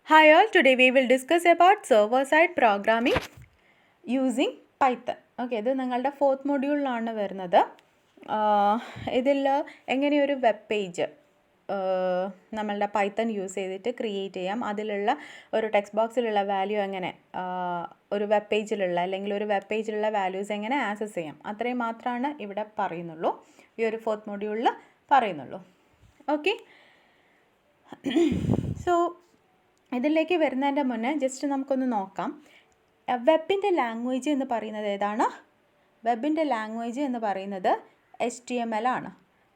Hi all, today we will discuss about server-side programming using Python. Okay, ഇത് നിങ്ങളുടെ 4th മൊഡ്യൂളിലാണ് വരുന്നത്. ഇതിൽ എങ്ങനെയൊരു web page നമ്മളുടെ പൈത്തൺ യൂസ് ചെയ്തിട്ട് ക്രിയേറ്റ് ചെയ്യാം, അതിലുള്ള ഒരു ടെക്സ്റ്റ് ബോക്സിലുള്ള വാല്യൂ എങ്ങനെ ഒരു വെബ് പേജിലുള്ള അല്ലെങ്കിൽ ഒരു വെബ് പേജിലുള്ള വാല്യൂസ് എങ്ങനെ ആക്സസ് ചെയ്യാം, അത്രയും മാത്രമാണ് ഇവിടെ പറയുന്നുള്ളൂ, ഈ ഒരു 4th മൊഡ്യൂളിൽ പറയുന്നുള്ളൂ. ഓക്കെ, സോ ഇതിലേക്ക് വരുന്നതിൻ്റെ മുന്നേ ജസ്റ്റ് നമുക്കൊന്ന് നോക്കാം. വെബിൻ്റെ ലാംഗ്വേജ് എന്ന് പറയുന്നത് ഏതാണ്? വെബിൻ്റെ ലാംഗ്വേജ് എന്ന് പറയുന്നത് HTML ആണ്,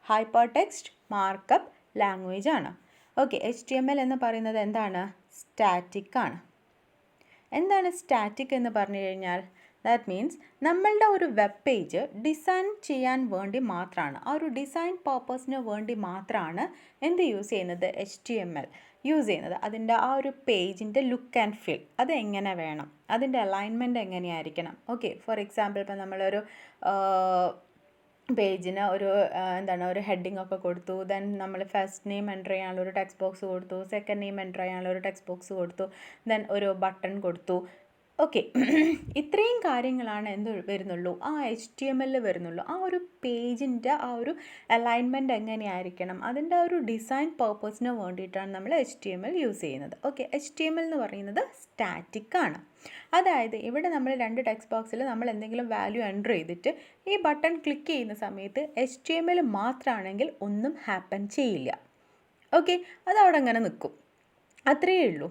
ഹൈപ്പർ ടെക്സ്റ്റ് മാർക്കപ്പ് ലാംഗ്വേജ് ആണ്. ഓക്കെ, HTML എന്ന് പറയുന്നത് എന്താണ്? സ്റ്റാറ്റിക് ആണ്. എന്താണ് സ്റ്റാറ്റിക് എന്ന് പറഞ്ഞു കഴിഞ്ഞാൽ, ദാറ്റ് മീൻസ് നമ്മളുടെ ഒരു വെബ് പേജ് ഡിസൈൻ ചെയ്യാൻ വേണ്ടി മാത്രമാണ്, ആ ഒരു ഡിസൈൻ പർപ്പസിന് വേണ്ടി മാത്രമാണ് എന്ത് യൂസ് ചെയ്യുന്നത്? HTML യൂസ് ചെയ്യുന്നത്. അതിൻ്റെ ആ ഒരു പേജിൻ്റെ ലുക്ക് ആൻഡ് ഫീൽ അത് എങ്ങനെ വേണം, അതിൻ്റെ അലൈൻമെൻറ്റ് എങ്ങനെയായിരിക്കണം. ഓക്കെ, ഫോർ എക്സാമ്പിൾ ഇപ്പം നമ്മളൊരു പേജിന് ഒരു ഒരു ഹെഡിങ് ഒക്കെ കൊടുത്തു, ദെൻ നമ്മൾ ഫസ്റ്റ് നെയിം എൻ്റർ ചെയ്യാനുള്ള ഒരു ടെക്സ്റ്റ് ബോക്സ് കൊടുത്തു, സെക്കൻഡ് നെയിം എൻ്റർ ചെയ്യാനുള്ള ഒരു ടെക്സ്റ്റ് ബോക്സ് കൊടുത്തു, ദെൻ ഒരു ബട്ടൺ കൊടുത്തു. ഓക്കെ, ഇത്രയും കാര്യങ്ങളാണ് എന്ത് വരുന്നുള്ളൂ, ആ HTML വരുന്നുള്ളൂ. ആ ഒരു പേജിൻ്റെ ആ ഒരു അലൈൻമെൻറ്റ് എങ്ങനെയായിരിക്കണം, അതിൻ്റെ ആ ഒരു ഡിസൈൻ പർപ്പസിന് വേണ്ടിയിട്ടാണ് നമ്മൾ HTML യൂസ് ചെയ്യുന്നത്. ഓക്കെ, HTML എന്ന് പറയുന്നത് സ്റ്റാറ്റിക് ആണ്. അതായത് ഇവിടെ നമ്മൾ രണ്ട് ടെക്സ്റ്റ് ബോക്സിൽ നമ്മൾ എന്തെങ്കിലും വാല്യൂ എൻ്റർ ചെയ്തിട്ട് ഈ ബട്ടൺ ക്ലിക്ക് ചെയ്യുന്ന സമയത്ത് HTML മാത്രമാണെങ്കിൽ ഒന്നും ഹാപ്പൻ ചെയ്യില്ല. ഓക്കെ, അതവിടെ അങ്ങനെ നിൽക്കും, അത്രയേ ഉള്ളൂ.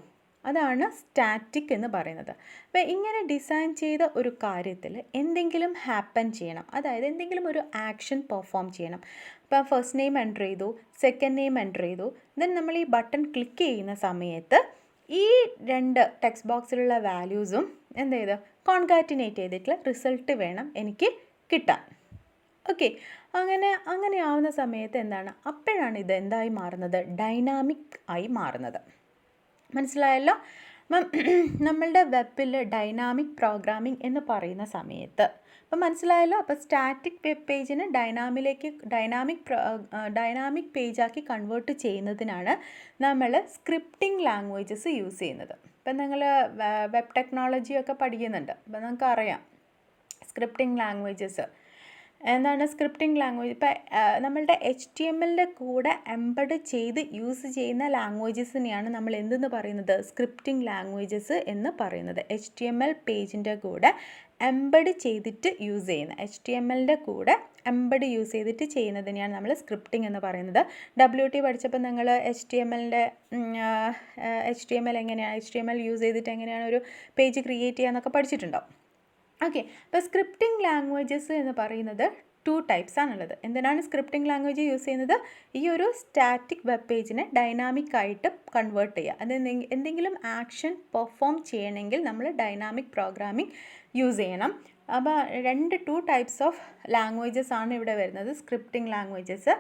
അതാണ് സ്റ്റാറ്റിക് എന്ന് പറയുന്നത്. അപ്പോൾ ഇങ്ങനെ ഡിസൈൻ ചെയ്ത ഒരു കാര്യത്തിൽ എന്തെങ്കിലും ഹാപ്പൻ ചെയ്യണം, അതായത് എന്തെങ്കിലും ഒരു ആക്ഷൻ പെർഫോം ചെയ്യണം. ഇപ്പോൾ ഫസ്റ്റ് നെയിം എൻ്റർ ചെയ്തു, സെക്കൻഡ് നെയിം എൻ്റർ ചെയ്തു, ദെൻ നമ്മൾ ഈ ബട്ടൺ ക്ലിക്ക് ചെയ്യുന്ന സമയത്ത് ഈ രണ്ട് ടെക്സ്റ്റ് ബോക്സിലുള്ള വാല്യൂസും എന്ത് ചെയ്ത് കോൺകാറ്റിനേറ്റ് ചെയ്തിട്ടുള്ള റിസൾട്ട് വേണം എനിക്ക് കിട്ടാൻ. ഓക്കെ, അങ്ങനെ ആവുന്ന സമയത്ത് എന്താണ്, അപ്പോഴാണ് ഇത് എന്തായി മാറുന്നത്? ഡൈനാമിക് ആയി മാറുന്നത്. മനസ്സിലായല്ലോ? നമ്മളുടെ വെബിൽ ഡൈനാമിക് പ്രോഗ്രാമിംഗ് എന്ന് പറയുന്ന സമയത്ത് അപ്പം മനസ്സിലായല്ലോ. അപ്പോൾ സ്റ്റാറ്റിക് വെബ് പേജിന് ഡൈനാമിക് പേജാക്കി കൺവേർട്ട് ചെയ്യുന്നതിനാണ് നമ്മൾ സ്ക്രിപ്റ്റിംഗ് ലാംഗ്വേജസ് യൂസ് ചെയ്യുന്നത്. ഇപ്പം നിങ്ങൾ വെബ് ടെക്നോളജിയൊക്കെ പഠിക്കുന്നുണ്ട്, അപ്പം നമുക്കറിയാം സ്ക്രിപ്റ്റിംഗ് ലാംഗ്വേജസ് എന്താണ്. സ്ക്രിപ്റ്റിംഗ് ലാംഗ്വേജ് ഇപ്പം നമ്മളുടെ HTML കൂടെ എംബഡ് ചെയ്ത് യൂസ് ചെയ്യുന്ന ലാംഗ്വേജസിനെയാണ് നമ്മൾ എന്തെന്ന് പറയുന്നത്? സ്ക്രിപ്റ്റിംഗ് ലാംഗ്വേജസ് എന്ന് പറയുന്നത്. HTML പേജിൻ്റെ കൂടെ എംബഡ് ചെയ്തിട്ട് യൂസ് ചെയ്യുന്ന, HTML കൂടെ എംബഡ് യൂസ് ചെയ്തിട്ട് ചെയ്യുന്നതിനെയാണ് നമ്മൾ സ്ക്രിപ്റ്റിംഗ് എന്ന് പറയുന്നത്. WT പഠിച്ചപ്പോൾ നിങ്ങൾ HTML എങ്ങനെയാണ്, HTML യൂസ് ചെയ്തിട്ട് എങ്ങനെയാണ് ഒരു പേജ് ക്രിയേറ്റ് ചെയ്യുക എന്നൊക്കെ പഠിച്ചിട്ടുണ്ടോ? ഓക്കെ, അപ്പോൾ സ്ക്രിപ്റ്റിംഗ് ലാംഗ്വേജസ് എന്ന് പറയുന്നത് 2 ടൈപ്സ് ആണുള്ളത്. എന്തിനാണ് സ്ക്രിപ്റ്റിംഗ് ലാംഗ്വേജ് യൂസ് ചെയ്യുന്നത്? ഈ ഒരു സ്റ്റാറ്റിക് വെബ് പേജിനെ ഡൈനാമിക് ആയിട്ട് കൺവേർട്ട് ചെയ്യുക, അത് എന്തെങ്കിലും ആക്ഷൻ പെർഫോം ചെയ്യണമെങ്കിൽ നമ്മൾ ഡൈനാമിക് പ്രോഗ്രാമിംഗ് യൂസ് ചെയ്യണം. അപ്പോൾ 2 ടൈപ്സ് ഓഫ് ലാംഗ്വേജസ് ആണ് ഇവിടെ വരുന്നത്. സ്ക്രിപ്റ്റിംഗ് ലാംഗ്വേജസ്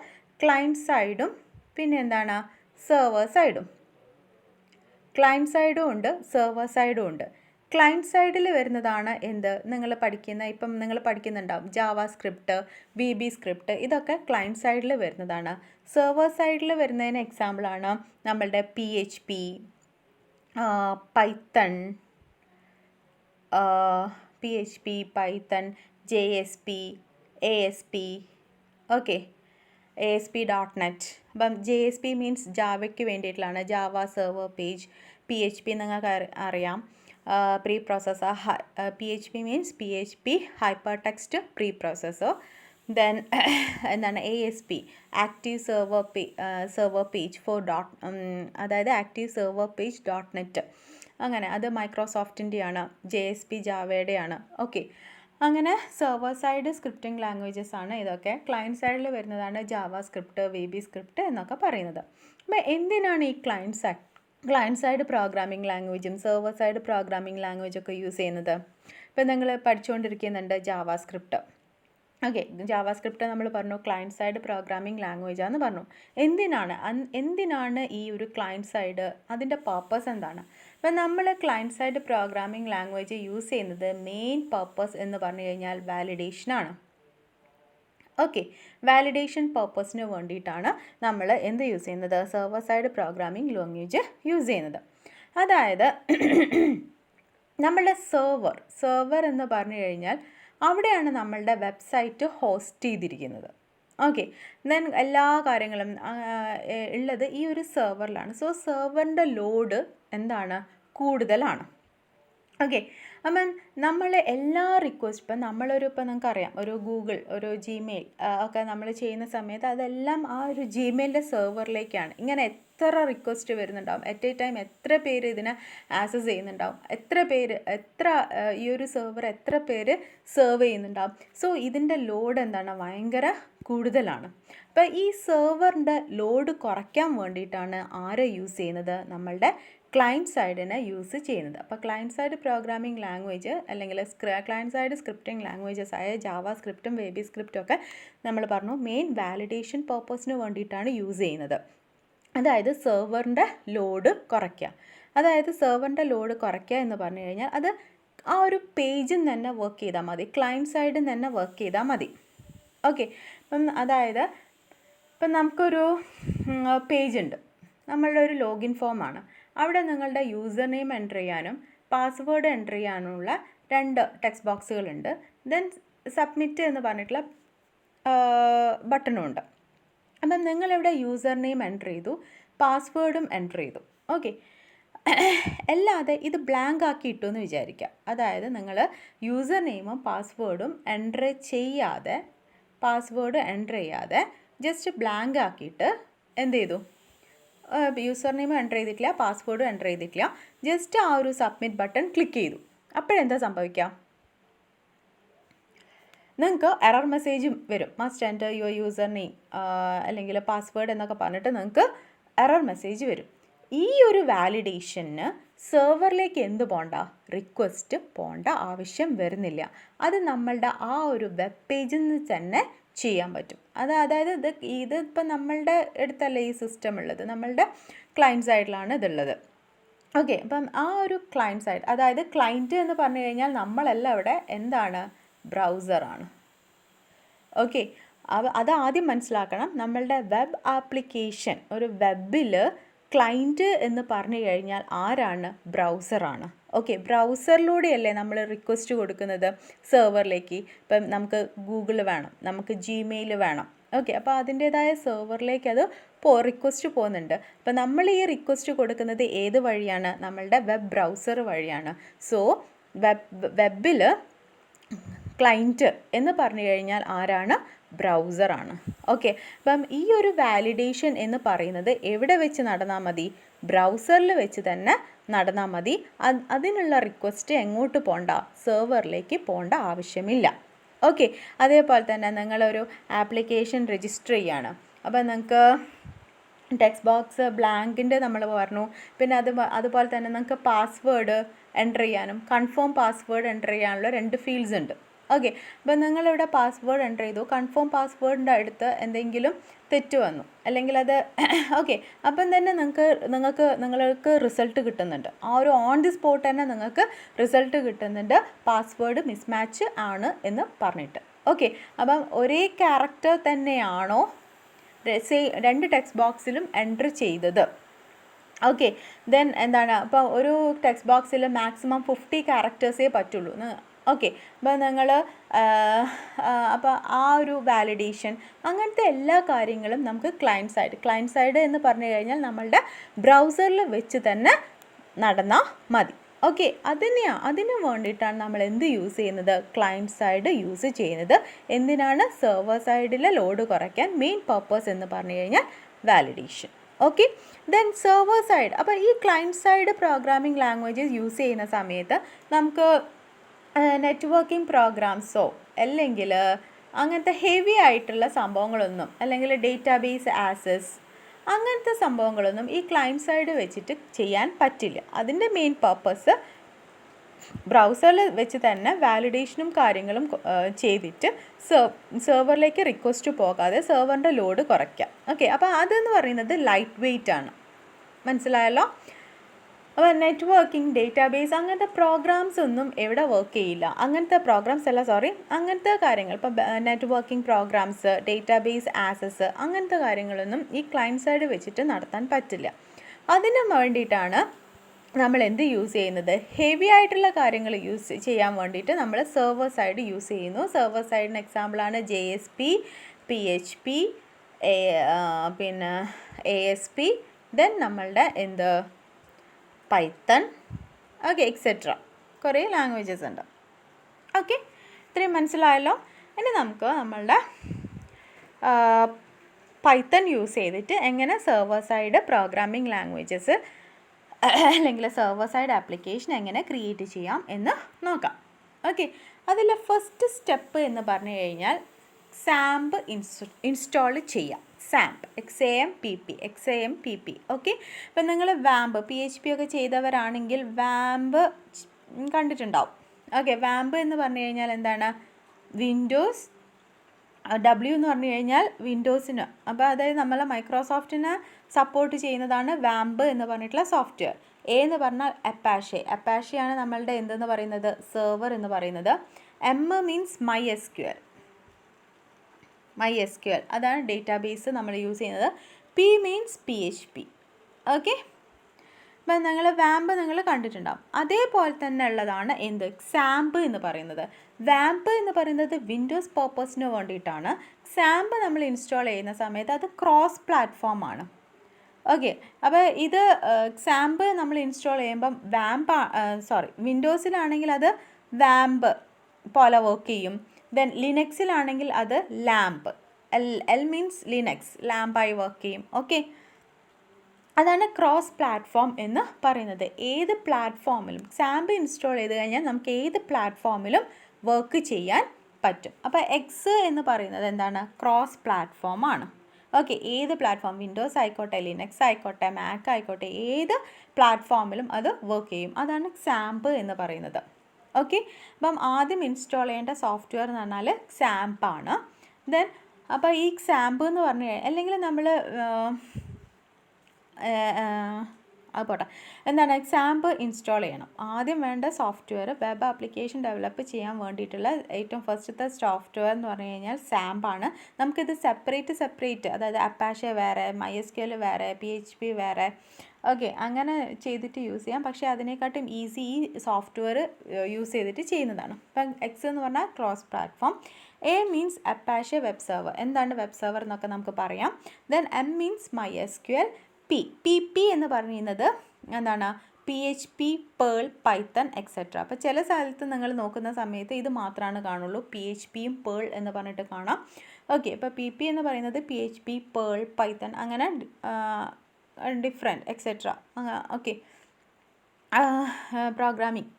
ക്ലയൻറ്റ് സൈഡും പിന്നെ എന്താണ് സെർവർ സൈഡും. ക്ലയൻറ്റ് സൈഡും ഉണ്ട്, സെർവർ സൈഡും ഉണ്ട്. ക്ലയൻറ്റ് സൈഡിൽ വരുന്നതാണ് എന്ത്, നിങ്ങൾ പഠിക്കുന്നുണ്ടാവും ജാവ സ്ക്രിപ്റ്റ്, VB സ്ക്രിപ്റ്റ്, ഇതൊക്കെ ക്ലയൻറ്റ് സൈഡിൽ വരുന്നതാണ്. സെർവർ സൈഡിൽ വരുന്നതിന് എക്സാമ്പിളാണ് നമ്മളുടെ PHP, Python, JSP, ASP. Okay, ASP.NET. അപ്പം JSP മീൻസ് ജാവയ്ക്ക് വേണ്ടിയിട്ടുള്ളതാണ്, ജാവ സെർവർ പേജ്. PHP നിങ്ങൾക്ക് അറിയാം, preprocessor. PHP means PHP hypertext preprocessor. Then ASP active server page for അതായത് ആക്റ്റീവ് സെർവർ പേജ് .NET. അങ്ങനെ അത് മൈക്രോസോഫ്റ്റിൻ്റെയാണ്, JSP ജാവയുടെയാണ്. Okay, അങ്ങനെ സെർവർ സൈഡ് സ്ക്രിപ്റ്റിംഗ് ലാംഗ്വേജസ് ആണ് ഇതൊക്കെ. ക്ലയൻറ്റ് സൈഡിൽ വരുന്നതാണ് ജാവ സ്ക്രിപ്റ്റ്, VB സ്ക്രിപ്റ്റ് എന്നൊക്കെ പറയുന്നത്. അപ്പോൾ എന്തിനാണ് ഈ ക്ലയൻറ്റ് സൈഡ് പ്രോഗ്രാമിംഗ് ലാംഗ്വേജും സെർവർ സൈഡ് പ്രോഗ്രാമിംഗ് ലാംഗ്വേജൊക്കെ യൂസ് ചെയ്യുന്നത്? ഇപ്പോൾ നിങ്ങൾ പഠിച്ചുകൊണ്ടിരിക്കുന്നുണ്ട് JavaScript. Okay, JavaScript നമ്മൾ പറഞ്ഞു ക്ലയൻറ്റ് സൈഡ് പ്രോഗ്രാമിംഗ് ലാംഗ്വേജാന്ന് പറഞ്ഞു. എന്തിനാണ് ഈ ഒരു ക്ലയൻറ്റ് സൈഡ്, അതിൻ്റെ പർപ്പസ് എന്താണ്? അപ്പം നമ്മൾ client side programming language use ചെയ്യുന്നത് മെയിൻ പർപ്പസ് എന്ന് പറഞ്ഞു കഴിഞ്ഞാൽ വാലിഡേഷനാണ്. ഓക്കെ, വാലിഡേഷൻ പർപ്പസിന് വേണ്ടിയിട്ടാണ് നമ്മൾ എന്ത് യൂസ് ചെയ്യുന്നത്? Server side programming language use ചെയ്യുന്നത്. അതായത് നമ്മളുടെ സെർവർ എന്ന് പറഞ്ഞു കഴിഞ്ഞാൽ അവിടെയാണ് നമ്മളുടെ വെബ്സൈറ്റ് ഹോസ്റ്റ് ചെയ്തിരിക്കുന്നത്. ഓക്കെ, ദെൻ എല്ലാ കാര്യങ്ങളും ഉള്ളത് ഈ ഒരു സെർവറിലാണ്. സോ സെർവറിൻ്റെ ലോഡ് എന്താണ്, കൂടുതലാണ്. ഓക്കെ, അപ്പം നമ്മൾ എല്ലാ റിക്വസ്റ്റ് ഇപ്പം നിങ്ങൾക്കറിയാം ഒരു ഗൂഗിൾ, ഒരു ജിമെയിൽ ഒക്കെ നമ്മൾ ചെയ്യുന്ന സമയത്ത് അതെല്ലാം ആ ഒരു ജിമെയിലിൻ്റെ സെർവറിലേക്കാണ്. ഇങ്ങനെ എത്ര റിക്വസ്റ്റ് വരുന്നുണ്ടാവും, അറ്റ് എ ടൈം എത്ര പേര് ഇതിനെ ആക്സസ് ചെയ്യുന്നുണ്ടാവും, ഈ ഒരു സെർവർ എത്ര പേര് സെർവ് ചെയ്യുന്നുണ്ടാവും. സോ ഇതിൻ്റെ ലോഡ് എന്താണ്, ഭയങ്കര കൂടുതലാണ്. അപ്പോൾ ഈ സെർവറിൻ്റെ ലോഡ് കുറയ്ക്കാൻ വേണ്ടിയിട്ടാണ് ആരെ യൂസ് ചെയ്യുന്നത്, നമ്മളുടെ ക്ലയൻറ്റ് സൈഡിനെ യൂസ് ചെയ്യുന്നത്. അപ്പോൾ ക്ലയൻറ്റ് സൈഡ് പ്രോഗ്രാമിംഗ് ലാംഗ്വേജ് അല്ലെങ്കിൽ ക്ലയൻറ്റ് സൈഡ് സ്ക്രിപ്റ്റിംഗ് ലാംഗ്വേജസ് ആയ ജാവ സ്ക്രിപ്റ്റും ബേബി സ്ക്രിപ്റ്റും ഒക്കെ നമ്മൾ പറഞ്ഞു മെയിൻ വാലിഡേഷൻ പർപ്പസിന് വേണ്ടിയിട്ടാണ് യൂസ് ചെയ്യുന്നത്. അതായത് സെർവറിൻ്റെ ലോഡ് കുറയ്ക്കുക. അതായത് സെർവറിൻ്റെ ലോഡ് കുറയ്ക്കുക എന്ന് പറഞ്ഞു കഴിഞ്ഞാൽ അത് ആ ഒരു പേജിൽ തന്നെ വർക്ക് ചെയ്താൽ മതി, ക്ലയൻറ്റ് സൈഡിൽ തന്നെ വർക്ക് ചെയ്താൽ മതി. ഓക്കെ, അപ്പം അതായത് ഇപ്പം നമുക്കൊരു പേജ് ഉണ്ട്, നമ്മളുടെ ഒരു ലോഗിൻ ഫോമാണ്. അവിടെ നിങ്ങളുടെ യൂസർ നെയിം എൻ്റർ ചെയ്യാനും പാസ്വേഡ് എൻ്റർ ചെയ്യാനുള്ള 2 ടെക്സ്റ്റ് ബോക്സുകളുണ്ട്. ദെൻ സബ്മിറ്റ് എന്ന് പറഞ്ഞിട്ടുള്ള ബട്ടണും ഉണ്ട്. അപ്പം നിങ്ങളിവിടെ യൂസർ നെയിം എൻ്റർ ചെയ്തു, പാസ്വേഡും എൻ്റർ ചെയ്തു. ഓക്കെ, അല്ലാതെ ഇത് ബ്ലാങ്ക് ആക്കി ഇട്ടു എന്ന് വിചാരിക്കുക. അതായത് നിങ്ങൾ യൂസർ നെയിമും പാസ്വേഡും എൻ്റർ ചെയ്യാതെ, പാസ്വേഡ് എൻ്റർ ചെയ്യാതെ ജസ്റ്റ് ബ്ലാങ്ക് ആക്കിയിട്ട് എന്ത് ചെയ്തു, യൂസർ നെയിം എൻ്റർ ചെയ്തിട്ടില്ല, പാസ്വേഡും എൻ്റർ ചെയ്തിട്ടില്ല, ജസ്റ്റ് ആ ഒരു സബ്മിറ്റ് ബട്ടൺ ക്ലിക്ക് ചെയ്തു. അപ്പോഴെന്താ സംഭവിക്കുക, നിങ്ങൾക്ക് എറർ മെസ്സേജും വരും, must enter your user name അല്ലെങ്കിൽ പാസ്വേഡ് എന്നൊക്കെ പറഞ്ഞിട്ട് നിങ്ങൾക്ക് എറർ മെസ്സേജ് വരും. ഈ ഒരു വാലിഡേഷന് സെർവറിലേക്ക് എന്ത് പോകണ്ട, റിക്വസ്റ്റ് പോകേണ്ട ആവശ്യം വരുന്നില്ല. അത് നമ്മളുടെ ആ ഒരു വെബ് പേജിൽ നിന്ന് തന്നെ ചെയ്യാൻ പറ്റും. അതായത് ഇതിപ്പം നമ്മളുടെ അടുത്തല്ല ഈ സിസ്റ്റം ഉള്ളത്, നമ്മളുടെ ക്ലയൻറ്റ് സൈഡിലാണ് ഇതുള്ളത്. ഓക്കെ, അപ്പം ആ ഒരു ക്ലയൻറ്റ് സൈഡ്, അതായത് ക്ലയൻറ്റ് എന്ന് പറഞ്ഞു കഴിഞ്ഞാൽ നമ്മളെല്ലാം ഇവിടെ എന്താണ്, ബ്രൗസറാണ്. ഓക്കെ, അത് ആദ്യം മനസ്സിലാക്കണം. നമ്മളുടെ വെബ് ആപ്ലിക്കേഷൻ, ഒരു വെബിൽ ക്ലയൻറ്റ് എന്ന് പറഞ്ഞു കഴിഞ്ഞാൽ ആരാണ്, ബ്രൗസറാണ്. ഓക്കെ, ബ്രൗസറിലൂടെയല്ലേ നമ്മൾ റിക്വസ്റ്റ് കൊടുക്കുന്നത് സെർവറിലേക്ക്. ഇപ്പം നമുക്ക് ഗൂഗിൾ വേണം, നമുക്ക് ജിമെയിൽ വേണം. ഓക്കെ, അപ്പോൾ അതിൻ്റേതായ സെർവറിലേക്ക് അത് റിക്വസ്റ്റ് പോകുന്നുണ്ട്. അപ്പോൾ നമ്മൾ ഈ റിക്വസ്റ്റ് കൊടുക്കുന്നത് ഏത് വഴിയാണ്, നമ്മളുടെ വെബ് ബ്രൗസർ വഴിയാണ്. സോ വെബിൽ ക്ലയൻറ്റ് എന്ന് പറഞ്ഞു കഴിഞ്ഞാൽ ആരാണ്, ബ്രൗസറാണ്. ഓക്കെ, അപ്പം ഈ ഒരു വാലിഡേഷൻ എന്ന് പറയുന്നത് എവിടെ വെച്ച് നടന്നാൽ മതി, ബ്രൗസറിൽ വെച്ച് തന്നെ നടന്നാൽ മതി. അതിനുള്ള റിക്വസ്റ്റ് എങ്ങോട്ട് പോകണ്ട, സെർവറിലേക്ക് പോകേണ്ട ആവശ്യമില്ല. ഓക്കെ, അതേപോലെ തന്നെ നിങ്ങളൊരു ആപ്ലിക്കേഷൻ രജിസ്റ്റർ ചെയ്യാണ്. അപ്പോൾ നിങ്ങൾക്ക് ടെക്സ്റ്റ് ബോക്സ് ബ്ലാങ്കിൻ്റെ നമ്മൾ പറഞ്ഞു. പിന്നെ അതുപോലെ തന്നെ നിങ്ങൾക്ക് പാസ്വേഡ് എൻ്റർ ചെയ്യാനും കൺഫേം പാസ്വേഡ് എൻ്റർ ചെയ്യാനുള്ള 2 ഫീൽഡ്സ് ഉണ്ട്. ഓക്കെ, അപ്പോൾ നിങ്ങളിവിടെ പാസ്വേഡ് എൻ്റർ ചെയ്തു, കൺഫേം പാസ്വേഡിൻ്റെ അടുത്ത് എന്തെങ്കിലും തെറ്റ് വന്നു അല്ലെങ്കിൽ അത് ഓക്കെ, അപ്പം തന്നെ നിങ്ങൾക്ക് റിസൾട്ട് കിട്ടുന്നുണ്ട്. ആ ഒരു ഓൺ ദി സ്പോട്ട് തന്നെ നിങ്ങൾക്ക് റിസൾട്ട് കിട്ടുന്നുണ്ട്, പാസ്വേഡ് മിസ്മാച്ച് ആണ് എന്ന് പറഞ്ഞിട്ട്. ഓക്കെ, അപ്പം ഒരേ ക്യാരക്ടർ തന്നെയാണോ 2 ടെക്സ്റ്റ് ബോക്സിലും എൻ്റർ ചെയ്തത്. ഓക്കെ, ദെൻ എന്താണ്, അപ്പോൾ ഒരു ടെക്സ്റ്റ് ബോക്സിൽ മാക്സിമം 50 ക്യാരക്ടേഴ്സേ പറ്റുള്ളൂ. ഓക്കെ, അപ്പോൾ നിങ്ങൾ അപ്പോൾ ആ ഒരു വാലിഡേഷൻ അങ്ങനത്തെ എല്ലാ കാര്യങ്ങളും നമുക്ക് ക്ലയൻറ്റ് സൈഡ് എന്ന് പറഞ്ഞു കഴിഞ്ഞാൽ നമ്മളുടെ ബ്രൗസറിൽ വെച്ച് തന്നെ നടന്നാൽ മതി. ഓക്കെ, അതിന് വേണ്ടിയിട്ടാണ് നമ്മൾ എന്ത് യൂസ് ചെയ്യുന്നത്, ക്ലയൻറ്റ് സൈഡ് യൂസ് ചെയ്യുന്നത്. എന്തിനാണ്, സെർവർ സൈഡിലെ ലോഡ് കുറയ്ക്കാൻ. മെയിൻ പർപ്പസ് എന്ന് പറഞ്ഞു കഴിഞ്ഞാൽ validation. Okay, then server side, അപ്പോൾ ഈ client side programming languages use ചെയ്യുന്ന സമയത്ത് നമുക്ക് നെറ്റ്വർക്കിംഗ് പ്രോഗ്രാംസോ അല്ലെങ്കിൽ അങ്ങനത്തെ ഹെവി ആയിട്ടുള്ള സംഭവങ്ങളൊന്നും, അല്ലെങ്കിൽ ഡേറ്റാബേസ് ആക്സസ് അങ്ങനത്തെ സംഭവങ്ങളൊന്നും ഈ ക്ലയൻറ്റ് സൈഡ് വെച്ചിട്ട് ചെയ്യാൻ പറ്റില്ല. അതിൻ്റെ മെയിൻ പർപ്പസ് ബ്രൗസറിൽ വെച്ച് തന്നെ വാലിഡേഷനും കാര്യങ്ങളും ചെയ്തിട്ട് സെർവറിലേക്ക് റിക്വസ്റ്റ് പോകാതെ സെർവറിൻ്റെ ലോഡ് കുറയ്ക്കാം. ഓക്കെ, അപ്പോൾ അതെന്ന് പറയുന്നത് ലൈറ്റ് വെയ്റ്റ് ആണ്. മനസ്സിലായല്ലോ? അപ്പോൾ നെറ്റ്വർക്കിംഗ്, ഡേറ്റാബേസ് അങ്ങനത്തെ പ്രോഗ്രാംസ് ഒന്നും എവിടെ വർക്ക് ചെയ്യില്ല. അങ്ങനത്തെ കാര്യങ്ങൾ, ഇപ്പോൾ നെറ്റ്വർക്കിംഗ് പ്രോഗ്രാംസ്, ഡേറ്റാബേസ് ആക്സസ് അങ്ങനത്തെ കാര്യങ്ങളൊന്നും ഈ ക്ലയൻറ്റ് സൈഡ് വെച്ചിട്ട് നടത്താൻ പറ്റില്ല. അതിന് വേണ്ടിയിട്ടാണ് നമ്മൾ എന്ത് യൂസ് ചെയ്യുന്നത്, ഹെവി ആയിട്ടുള്ള കാര്യങ്ങൾ യൂസ് ചെയ്യാൻ വേണ്ടിയിട്ട് നമ്മൾ സെർവർ സൈഡ് യൂസ് ചെയ്യുന്നു. സെർവർ സൈഡിന് എക്സാമ്പിളാണ് JSP, PHP, പിന്നെ ASP, ദെൻ നമ്മളുടെ പൈത്തൺ, ഓക്കെ, എക്സെട്ര. കുറേ ലാംഗ്വേജസ് ഉണ്ട്. ഓക്കെ, ഇത്രയും മനസ്സിലായല്ലോ. ഇനി നമുക്ക് നമ്മളുടെ പൈത്തൺ യൂസ് ചെയ്തിട്ട് എങ്ങനെ സെർവർ സൈഡ് പ്രോഗ്രാമിംഗ് ലാംഗ്വേജസ് അല്ലെങ്കിൽ സെർവർ സൈഡ് ആപ്ലിക്കേഷൻ എങ്ങനെ ക്രിയേറ്റ് ചെയ്യാം എന്ന് നോക്കാം. ഓക്കെ, അതിൽ ഫസ്റ്റ് സ്റ്റെപ്പ് എന്ന് പറഞ്ഞു കഴിഞ്ഞാൽ സാമ്പ് ഇൻസ്റ്റാൾ ചെയ്യാം. സാമ്പ് XAMPP. ഓക്കെ, ഇപ്പം നിങ്ങൾ വാമ്പ് PHP ഒക്കെ ചെയ്തവരാണെങ്കിൽ വാമ്പ് കണ്ടിട്ടുണ്ടാവും. ഓക്കെ, വാമ്പ് എന്ന് പറഞ്ഞു കഴിഞ്ഞാൽ എന്താണ്, വിൻഡോസ്, W എന്ന് പറഞ്ഞു കഴിഞ്ഞാൽ വിൻഡോസിന്, അപ്പോൾ അതായത് നമ്മൾ മൈക്രോസോഫ്റ്റിന് സപ്പോർട്ട് ചെയ്യുന്നതാണ് വാമ്പ് എന്ന് പറഞ്ഞിട്ടുള്ള സോഫ്റ്റ്വെയർ. എന്ന് പറഞ്ഞാൽ അപ്പാഷെയാണ് നമ്മളുടെ എന്തെന്ന് പറയുന്നത്, സെർവർ എന്ന് പറയുന്നത്. മീൻസ് MySQL, അതാണ് ഡേറ്റാബേസ് നമ്മൾ യൂസ് ചെയ്യുന്നത്. P means PHP. ഓക്കെ, അപ്പം നിങ്ങൾ വാമ്പ് നിങ്ങൾ കണ്ടിട്ടുണ്ടാവും. അതേപോലെ തന്നെ ഉള്ളതാണ് സാമ്പ് എന്ന് പറയുന്നത്. വാമ്പ് എന്ന് പറയുന്നത് വിൻഡോസ് പർപ്പസിന് വേണ്ടിയിട്ടാണ്. സാമ്പ് നമ്മൾ ഇൻസ്റ്റാൾ ചെയ്യുന്ന സമയത്ത് അത് ക്രോസ് പ്ലാറ്റ്ഫോമാണ്. ഓക്കെ, അപ്പോൾ ഇത് സാമ്പ് നമ്മൾ ഇൻസ്റ്റാൾ ചെയ്യുമ്പം വിൻഡോസിലാണെങ്കിൽ അത് വാമ്പ് പോലെ വർക്ക് ചെയ്യും. ദെൻ ലിനക്സിലാണെങ്കിൽ അത് ലാമ്പ്, L മീൻസ് ലിനക്സ്, ലാമ്പായി വർക്ക് ചെയ്യും. ഓക്കെ, അതാണ് ക്രോസ് പ്ലാറ്റ്ഫോം എന്ന് പറയുന്നത്. ഏത് പ്ലാറ്റ്ഫോമിലും സാമ്പ് ഇൻസ്റ്റാൾ ചെയ്ത് കഴിഞ്ഞാൽ നമുക്ക് ഏത് പ്ലാറ്റ്ഫോമിലും വർക്ക് ചെയ്യാൻ പറ്റും. അപ്പോൾ എക്സ് എന്ന് പറയുന്നത് എന്താണ്, ക്രോസ് പ്ലാറ്റ്ഫോമാണ്. ഓക്കെ, ഏത് പ്ലാറ്റ്ഫോം, വിൻഡോസ് ആയിക്കോട്ടെ, ലിനക്സ് ആയിക്കോട്ടെ, മാക് ആയിക്കോട്ടെ, ഏത് പ്ലാറ്റ്ഫോമിലും അത് വർക്ക് ചെയ്യും. അതാണ് സാമ്പ് എന്ന് പറയുന്നത്. ഓക്കെ, അപ്പം ആദ്യം ഇൻസ്റ്റാൾ ചെയ്യേണ്ട സോഫ്റ്റ്വെയർ എന്ന് പറഞ്ഞാൽ സാമ്പാണ്. ദെൻ അപ്പോൾ ഈ സാമ്പ് എന്ന് പറഞ്ഞു കഴിഞ്ഞാൽ, അല്ലെങ്കിൽ നമ്മൾ അത് പോട്ടെ, എന്താണ്, സാമ്പ് ഇൻസ്റ്റാൾ ചെയ്യണം. ആദ്യം വേണ്ട സോഫ്റ്റ്വെയർ, വെബ് ആപ്ലിക്കേഷൻ ഡെവലപ്പ് ചെയ്യാൻ വേണ്ടിയിട്ടുള്ള ഏറ്റവും ഫസ്റ്റത്തെ സോഫ്റ്റ്വെയർ എന്ന് പറഞ്ഞു കഴിഞ്ഞാൽ സാമ്പാണ്. നമുക്കിത് സെപ്പറേറ്റ്, അതായത് അപ്പാഷെ വേറെ, MySQL വേറെ, PHP വേറെ, ഓക്കെ, അങ്ങനെ ചെയ്തിട്ട് യൂസ് ചെയ്യാം. പക്ഷേ അതിനെക്കാട്ടും ഈസി ഈ സോഫ്റ്റ്വെയർ യൂസ് ചെയ്തിട്ട് ചെയ്യുന്നതാണ്. ഇപ്പം എക്സ് എന്ന് പറഞ്ഞാൽ cross platform, A means Apache web server, എന്താണ് വെബ് സെർവർ എന്നൊക്കെ നമുക്ക് പറയാം. Then M means MySQL, PP എന്ന് പറയുന്നത് എന്താണ്, PHP, Perl, Python, എക്സെട്ര. അപ്പോൾ ചില സ്ഥലത്ത് നിങ്ങൾ നോക്കുന്ന സമയത്ത് ഇത് മാത്രമാണ് കാണുള്ളൂ, PHPയും Perl എന്ന് പറഞ്ഞിട്ട് കാണാം. ഓക്കെ, ഇപ്പോൾ PP എന്ന് പറയുന്നത് PHP, Perl, Python, അങ്ങനെ different etcetera. Okay, programming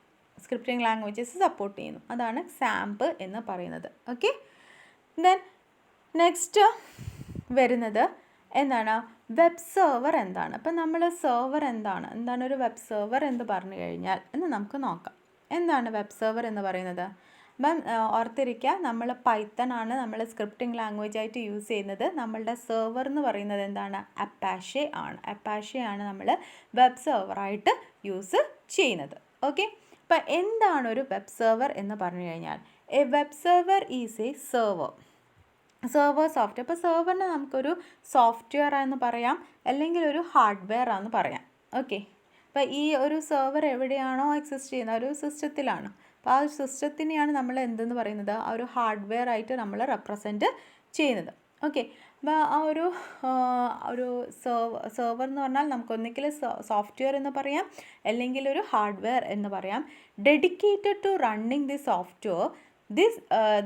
scripting languages support ചെയ്യുന്നു. അതാണ് സാമ്പ് എന്ന് പറയുന്നത്. ഓക്കെ, ദെൻ നെക്സ്റ്റ് വരുന്നത് എന്താണ്, വെബ് സെർവർ എന്താണ്. അപ്പം നമ്മൾ സെർവർ എന്താണ് ഒരു വെബ് സെർവർ എന്ന് പറഞ്ഞു കഴിഞ്ഞാൽ എന്ന് നമുക്ക് നോക്കാം. എന്താണ് വെബ് സെർവർ എന്ന് പറയുന്നത്? അപ്പം ഓർത്തിരിക്കുക, നമ്മൾ പൈത്തൺ ആണ് നമ്മൾ സ്ക്രിപ്റ്റിംഗ് ലാംഗ്വേജ് ആയിട്ട് യൂസ് ചെയ്യുന്നത്. നമ്മളുടെ സെർവർ എന്ന് പറയുന്നത് എന്താണ്, അപ്പാഷെ ആണ് നമ്മൾ വെബ് സെർവറായിട്ട് യൂസ് ചെയ്യുന്നത്. ഓക്കെ, അപ്പം എന്താണ് ഒരു വെബ് സെർവർ എന്ന് പറഞ്ഞു കഴിഞ്ഞാൽ, A web server is A server software. അപ്പോൾ സെർവറിനെ നമുക്കൊരു സോഫ്റ്റ്വെയർ എന്ന് പറയാം, അല്ലെങ്കിൽ ഒരു ഹാർഡ്വെയർ ആണെന്ന് പറയാം. ഓക്കെ, അപ്പോൾ ഈ ഒരു സെർവർ എവിടെയാണോ എക്സിസ്റ്റ് ചെയ്യുന്നത്, ഒരു സിസ്റ്റത്തിലാണ്. അപ്പോൾ ആ ഒരു സിസ്റ്റത്തിനെയാണ് നമ്മൾ എന്തെന്ന് പറയുന്നത്, ആ ഒരു ഹാർഡ്വെയർ ആയിട്ട് നമ്മൾ റെപ്രസെൻറ്റ് ചെയ്യുന്നത്. ഓക്കെ, അപ്പോൾ ആ ഒരു സെർവർ എന്ന് പറഞ്ഞാൽ നമുക്കൊന്നിക്കൽ സോഫ്റ്റ്വെയർ എന്ന് പറയാം, അല്ലെങ്കിൽ ഒരു ഹാർഡ്വെയർ എന്ന് പറയാം. Dedicated to running the software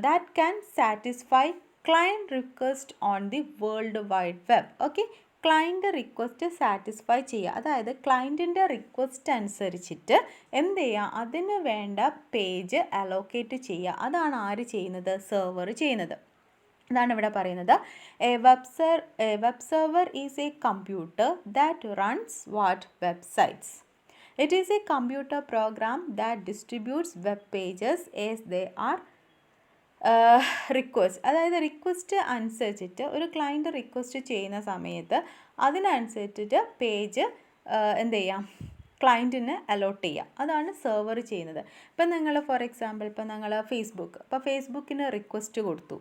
that can satisfy client request on the world wide web. Okay, client request satisfy ചെയ്യുക, അതായത് ക്ലയൻറ്റിൻ്റെ റിക്വസ്റ്റ് അനുസരിച്ചിട്ട് എന്ത് ചെയ്യുക, അതിന് വേണ്ട പേജ് അലോക്കേറ്റ് ചെയ്യുക. അതാണ് ആര് ചെയ്യുന്നത്, സെർവർ ചെയ്യുന്നത്. അതാണ് ഇവിടെ പറയുന്നത്, A web server is A computer that runs websites. It is A computer program that distributes web pages as they are request. അതായത് റിക്വസ്റ്റ് അനുസരിച്ചിട്ട് ഒരു ക്ലയൻറ്റ് റിക്വസ്റ്റ് ചെയ്യുന്ന സമയത്ത് അതിനനുസരിച്ചിട്ട് പേജ് എന്ത് ചെയ്യാം, ക്ലയൻറ്റിന് അലോട്ട് ചെയ്യുക. അതാണ് സെർവർ ചെയ്യുന്നത്. ഇപ്പം നിങ്ങൾ ഫോർ എക്സാമ്പിൾ ഇപ്പം നിങ്ങൾ ഫേസ്ബുക്കിന് റിക്വസ്റ്റ് കൊടുത്തു.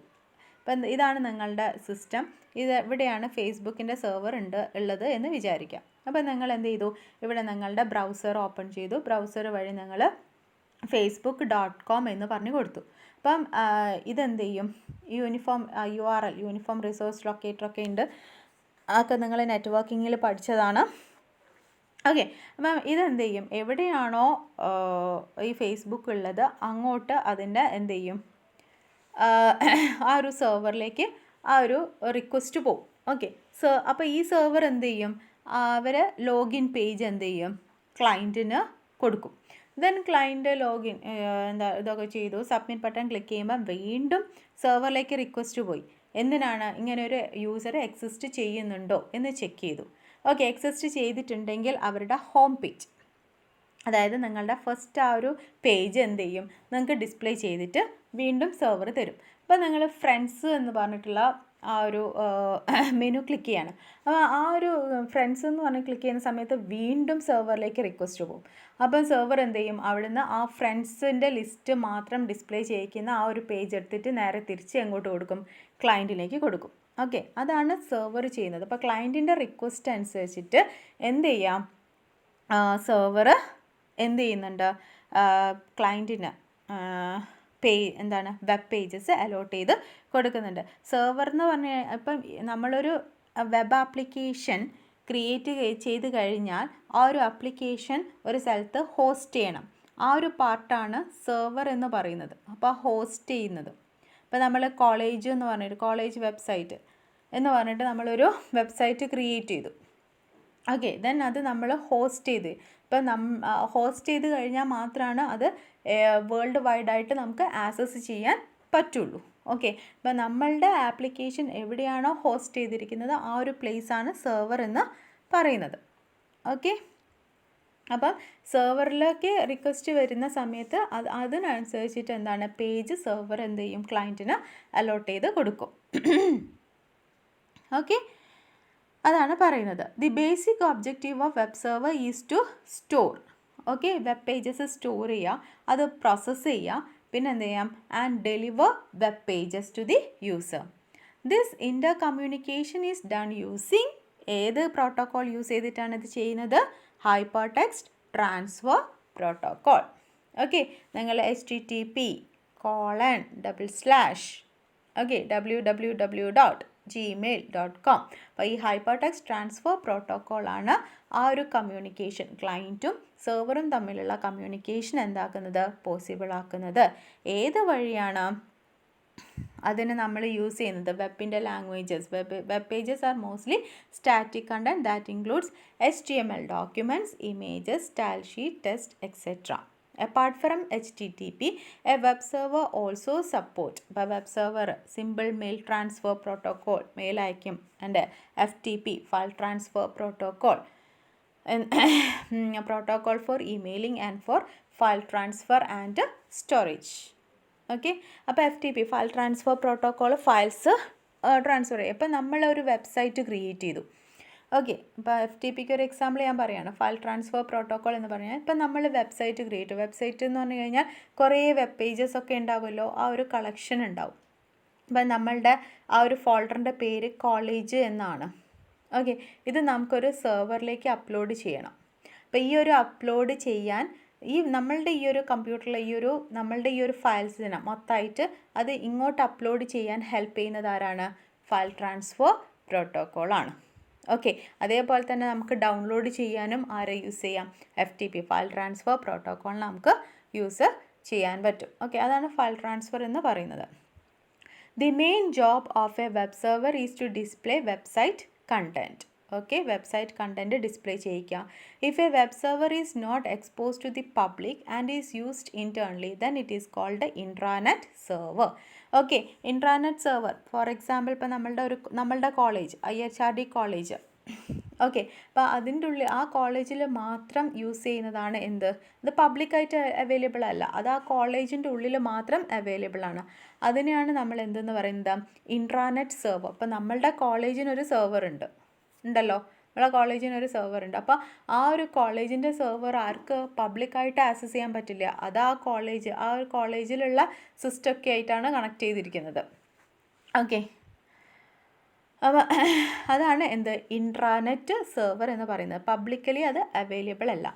ഇപ്പം ഇതാണ് നിങ്ങളുടെ സിസ്റ്റം, ഇവിടെയാണ് ഫേസ്ബുക്കിൻ്റെ സെർവർ ഉള്ളത് എന്ന് വിചാരിക്കാം. അപ്പോൾ നിങ്ങൾ എന്ത് ചെയ്തു, ഇവിടെ നിങ്ങളുടെ ബ്രൗസർ ഓപ്പൺ ചെയ്തു. ബ്രൗസർ വഴി നിങ്ങൾ facebook.com എന്ന് പറഞ്ഞു കൊടുത്തു. അപ്പം ഇതെന്ത് ചെയ്യും, uniform URL uniform resource locator ഒക്കെ ഉണ്ട്, അതൊക്കെ നിങ്ങൾ നെറ്റ്വർക്കിങ്ങിൽ പഠിച്ചതാണ്. ഓക്കെ, അപ്പം ഇതെന്ത് ചെയ്യും, എവിടെയാണോ ഈ ഫേസ്ബുക്ക് ഉള്ളത് അങ്ങോട്ട് അതിൻ്റെ എന്ത് ചെയ്യും, ആ ഒരു സെർവറിലേക്ക് ആ ഒരു റിക്വസ്റ്റ് പോവും. ഓക്കെ, അപ്പോൾ ഈ സെർവർ എന്ത് ചെയ്യും, അവർ ലോഗിൻ പേജ് എന്ത് ചെയ്യും, ക്ലയൻറ്റിന് കൊടുക്കും. ദെൻ ക്ലയൻറ്റ് ലോഗിൻ ഇതൊക്കെ ചെയ്തു, സബ്മിറ്റ് ബട്ടൺ ക്ലിക്ക് ചെയ്യുമ്പോൾ വീണ്ടും സെർവറിലേക്ക് റിക്വസ്റ്റ് പോയി. എന്തിനാണ്, ഇങ്ങനെ ഒരു യൂസർ എക്സിസ്റ്റ് ചെയ്യുന്നുണ്ടോ എന്ന് ചെക്ക് ചെയ്തു. ഓക്കെ, എക്സിസ്റ്റ് ചെയ്തിട്ടുണ്ടെങ്കിൽ അവരുടെ ഹോം പേജ്, അതായത് നിങ്ങളുടെ ഫസ്റ്റ് ആ ഒരു പേജ് എന്ത് ചെയ്യും, നിങ്ങൾക്ക് ഡിസ്പ്ലേ ചെയ്തിട്ട് വീണ്ടും സെർവർ തരും. അപ്പോൾ നിങ്ങൾ ഫ്രണ്ട്സ് എന്ന് പറഞ്ഞിട്ടുള്ള ആ ഒരു മെനു ക്ലിക്ക് ചെയ്യാണ്. അപ്പോൾ ആ ഒരു ഫ്രണ്ട്സ് എന്ന് പറഞ്ഞ് ക്ലിക്ക് ചെയ്യുന്ന സമയത്ത് വീണ്ടും സെർവറിലേക്ക് റിക്വസ്റ്റ് പോകും. അപ്പം സെർവർ എന്ത് ചെയ്യും, അവിടുന്ന് ആ ഫ്രണ്ട്സിൻ്റെ ലിസ്റ്റ് മാത്രം ഡിസ്പ്ലേ ചെയ്യിക്കുന്ന ആ ഒരു പേജ് എടുത്തിട്ട് നേരെ തിരിച്ച് എങ്ങോട്ട് കൊടുക്കും, ക്ലയൻറ്റിലേക്ക് കൊടുക്കും. ഓക്കെ, അതാണ് സെർവർ ചെയ്യുന്നത്. അപ്പോൾ ക്ലയൻറ്റിൻ്റെ റിക്വസ്റ്റ് അനുസരിച്ചിട്ട് എന്ത് ചെയ്യാം, സെർവർ എന്ത് ചെയ്യുന്നുണ്ട്, ക്ലയൻറ്റിന് വെബ് പേജസ് അലോട്ട് ചെയ്ത് കൊടുക്കുന്നുണ്ട്. സെർവർ എന്ന് പറഞ്ഞാൽ ഇപ്പം നമ്മളൊരു വെബ് ആപ്ലിക്കേഷൻ ക്രിയേറ്റ് ചെയ്ത് കഴിഞ്ഞാൽ ആ ഒരു ആപ്ലിക്കേഷൻ ഒരു സ്ഥലത്ത് ഹോസ്റ്റ് ചെയ്യണം. ആ ഒരു പാർട്ടാണ് സെർവർ എന്ന് പറയുന്നത്. അപ്പോൾ ഹോസ്റ്റ് ചെയ്യുന്നത്, ഇപ്പോൾ നമ്മൾ കോളേജ് എന്ന് പറഞ്ഞൊരു കോളേജ് വെബ്സൈറ്റ് എന്ന് പറഞ്ഞിട്ട് നമ്മളൊരു വെബ്സൈറ്റ് ക്രിയേറ്റ് ചെയ്തു. ഓക്കെ, ദെൻ അത് നമ്മൾ ഹോസ്റ്റ് ചെയ്ത്, ഇപ്പം ഹോസ്റ്റ് ചെയ്ത് കഴിഞ്ഞാൽ മാത്രമാണ് അത് വേൾഡ് വൈഡായിട്ട് നമുക്ക് ആക്സസ് ചെയ്യാൻ പറ്റുള്ളൂ. ഓക്കെ, ഇപ്പം നമ്മളുടെ ആപ്ലിക്കേഷൻ എവിടെയാണോ ഹോസ്റ്റ് ചെയ്തിരിക്കുന്നത് ആ ഒരു പ്ലേസാണ് സെർവർ എന്ന് പറയുന്നത്. ഓക്കെ, അപ്പം സെർവറിലേക്ക് റിക്വസ്റ്റ് വരുന്ന സമയത്ത് അതിനനുസരിച്ചിട്ട് എന്താണ്, പേജ് സെർവർ എന്ത് ചെയ്യും, ക്ലയൻറ്റിന് അലോട്ട് ചെയ്ത് കൊടുക്കും. ഓക്കെ, അതാണ് പറയുന്നത്. The basic objective of web server is to store. Okay, web pages store ചെയ്യുക, അത് പ്രോസസ്സ് ചെയ്യുക, പിന്നെ എന്ത് ചെയ്യാം, and deliver web pages to the user. This intercommunication is done using ഏത് പ്രോട്ടോക്കോൾ യൂസ് ചെയ്തിട്ടാണ് ഇത് ചെയ്യുന്നത്, hypertext transfer protocol. Okay, നിങ്ങൾ http:// ഓക്കെ www.gmail.com. അപ്പോൾ ഈ ഹൈപ്പർ ടെക്സ്റ്റ് ട്രാൻസ്ഫർ പ്രോട്ടോക്കോളാണ് ആ ഒരു കമ്മ്യൂണിക്കേഷൻ, ക്ലയൻറ്റും സെർവറും തമ്മിലുള്ള കമ്മ്യൂണിക്കേഷൻ എന്താക്കുന്നത്, പോസിബിൾ ആക്കുന്നത്. ഏത് വഴിയാണ് അതിന് നമ്മൾ യൂസ് ചെയ്യുന്നത്, വെബിൻ്റെ languages. Web pages are mostly static content that includes HTML documents, images, style sheet, text, etc. Apart from HTTP, a web server also support web server simple mail transfer protocol, mail അയക്കും, and FTP file transfer protocol, protocol for emailing and for file transfer and storage. Okay, അപ്പോൾ FTP file transfer protocol files transfer ചെയ്യും. അപ്പോൾ നമ്മളൊരു website create ചെയ്തു. Okay, ഇപ്പോൾ FTPക്ക് ഒരു example ഞാൻ പറയുകയാണ്, ഫയൽ ട്രാൻസ്ഫർ പ്രോട്ടോക്കോൾ എന്ന് പറഞ്ഞാൽ ഇപ്പം നമ്മൾ വെബ്സൈറ്റ് വെബ്സൈറ്റ് എന്ന് പറഞ്ഞു കഴിഞ്ഞാൽ കുറേ വെബ് പേജസ് ഒക്കെ ഉണ്ടാവുമല്ലോ, ആ ഒരു കളക്ഷൻ ഉണ്ടാവും. അപ്പം നമ്മളുടെ ആ ഒരു ഫോൾഡറിൻ്റെ പേര് കോളേജ് എന്നാണ്. ഓക്കെ, ഇത് നമുക്കൊരു സെർവറിലേക്ക് അപ്ലോഡ് ചെയ്യണം. അപ്പോൾ ഈ ഒരു അപ്ലോഡ് ചെയ്യാൻ നമ്മളുടെ ഈ ഒരു കമ്പ്യൂട്ടറിലെ നമ്മളുടെ ഈ ഒരു ഫയൽസിനെ മൊത്തമായിട്ട് അത് ഇങ്ങോട്ട് അപ്ലോഡ് ചെയ്യാൻ ഹെൽപ്പ് ചെയ്യുന്നത് ആരാണ്, ഫയൽ ട്രാൻസ്ഫർ പ്രോട്ടോക്കോളാണ്. ഓക്കെ, അതേപോലെ തന്നെ നമുക്ക് ഡൗൺലോഡ് ചെയ്യാനും ആരെ യൂസ് ചെയ്യാം, FTP ഫയൽ ട്രാൻസ്ഫർ പ്രോട്ടോക്കോളിന് നമുക്ക് യൂസ് ചെയ്യാൻ പറ്റും. ഓക്കെ, അതാണ് ഫയൽ ട്രാൻസ്ഫർ എന്ന് പറയുന്നത്. The main job of a web server is to display website content. Okay, website content display ചെയ്യിക്കുക. If a web server is not exposed to the public and is used internally then it is called intranet server. Okay, intranet server for example ഇപ്പോൾ നമ്മളുടെ college IHRD college. Okay, അപ്പോൾ അതിൻ്റെ ഉള്ളിൽ ആ കോളേജിൽ മാത്രം use ചെയ്യുന്നതാണ് എന്ത്, ഇത് പബ്ലിക്കായിട്ട് അവൈലബിൾ അല്ല, അത് ആ കോളേജിൻ്റെ ഉള്ളിൽ മാത്രം അവൈലബിൾ ആണ്. അതിനെയാണ് നമ്മൾ എന്തെന്ന് പറയുന്നത്, ഇൻട്രാനെറ്റ് സെർവർ. അപ്പോൾ നമ്മളുടെ കോളേജിനൊരു സെർവർ ഉണ്ടല്ലോ, നമ്മളെ കോളേജിനൊരു സെർവർ ഉണ്ട്. അപ്പോൾ ആ ഒരു കോളേജിൻ്റെ സെർവർ ആർക്ക് പബ്ലിക്കായിട്ട് ആക്സസ് ചെയ്യാൻ പറ്റില്ല, അത് ആ ഒരു കോളേജിലുള്ള സിസ്റ്റമൊക്കെ ആയിട്ടാണ് കണക്ട് ചെയ്തിരിക്കുന്നത്. ഓക്കെ, അപ്പോൾ അതാണ് എന്ത് ഇൻട്രാനെറ്റ് സെർവർ എന്ന് പറയുന്നത്. പബ്ലിക്കലി അത് അവൈലബിൾ അല്ല.